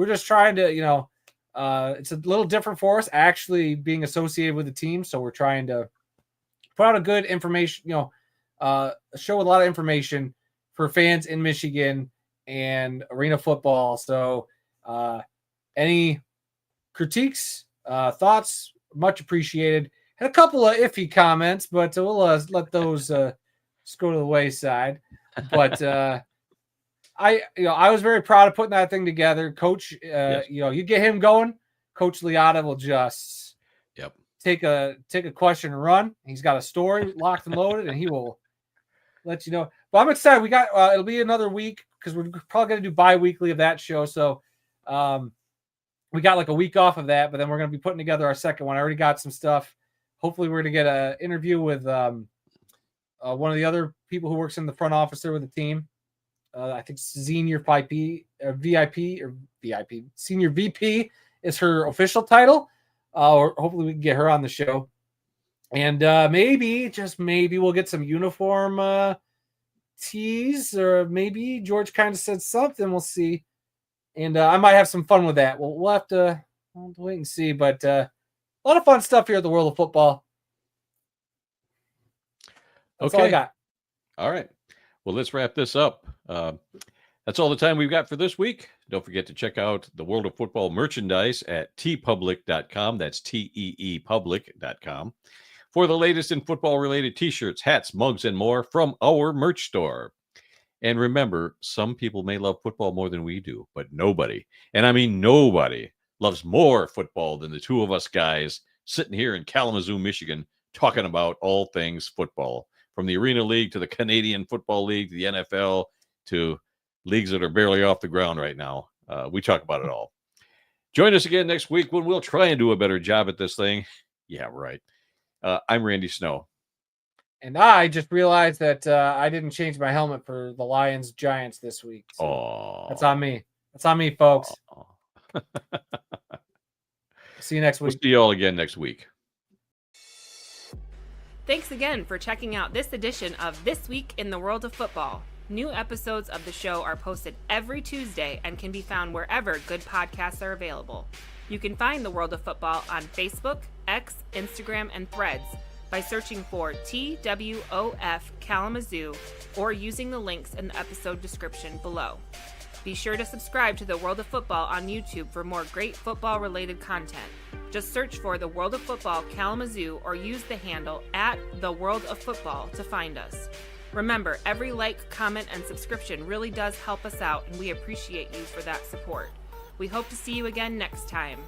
C: just trying to, it's a little different for us actually being associated with the team. So we're trying to put out a good information, a show with a lot of information for fans in Michigan and arena football. So any critiques, thoughts, much appreciated. Had a couple of iffy comments, but we'll let those just go to the wayside. But I was very proud of putting that thing together. Coach, yes. You get him going, Coach Liotta will just take a question and run. He's got a story locked and loaded, and he will let you know. But I'm excited. We got it'll be another week because we're probably going to do bi-weekly of that show. So we got like a week off of that, but then we're going to be putting together our second one. I already got some stuff. Hopefully we're going to get an interview with one of the other people who works in the front office there with the team. I think senior senior VP is her official title. Or hopefully we can get her on the show. And maybe, just maybe, we'll get some uniform tees, or maybe George kind of said something. We'll see. And I might have some fun with that. We'll have to wait and see. But a lot of fun stuff here at the World of Football. That's all I got.
B: All right. Well, let's wrap this up. That's all the time we've got for this week. Don't forget to check out the World of Football merchandise at teepublic.com. That's teepublic.com. for the latest in football-related t-shirts, hats, mugs, and more from our merch store. And remember, some people may love football more than we do, but nobody, and I mean nobody, loves more football than the two of us guys sitting here in Kalamazoo, Michigan, talking about all things football, from the Arena League to the Canadian Football League to the NFL to leagues that are barely off the ground right now. We talk about it all. Join us again next week when we'll try and do a better job at this thing. Yeah, right. I'm Randy Snow.
C: And I just realized that I didn't change my helmet for the Lions Giants this week. So that's on me. That's on me, folks. See you next week.
B: We'll see you all again next week.
A: Thanks again for checking out this edition of This Week in the World of Football. New episodes of the show are posted every Tuesday and can be found wherever good podcasts are available. You can find the World of Football on Facebook, X, Instagram, and Threads by searching for TWOF Kalamazoo or using the links in the episode description below. Be sure to subscribe to the World of Football on YouTube for more great football-related content. Just search for the World of Football Kalamazoo or use the handle @TheWorldOfFootball to find us. Remember, every like, comment, and subscription really does help us out, and we appreciate you for that support. We hope to see you again next time.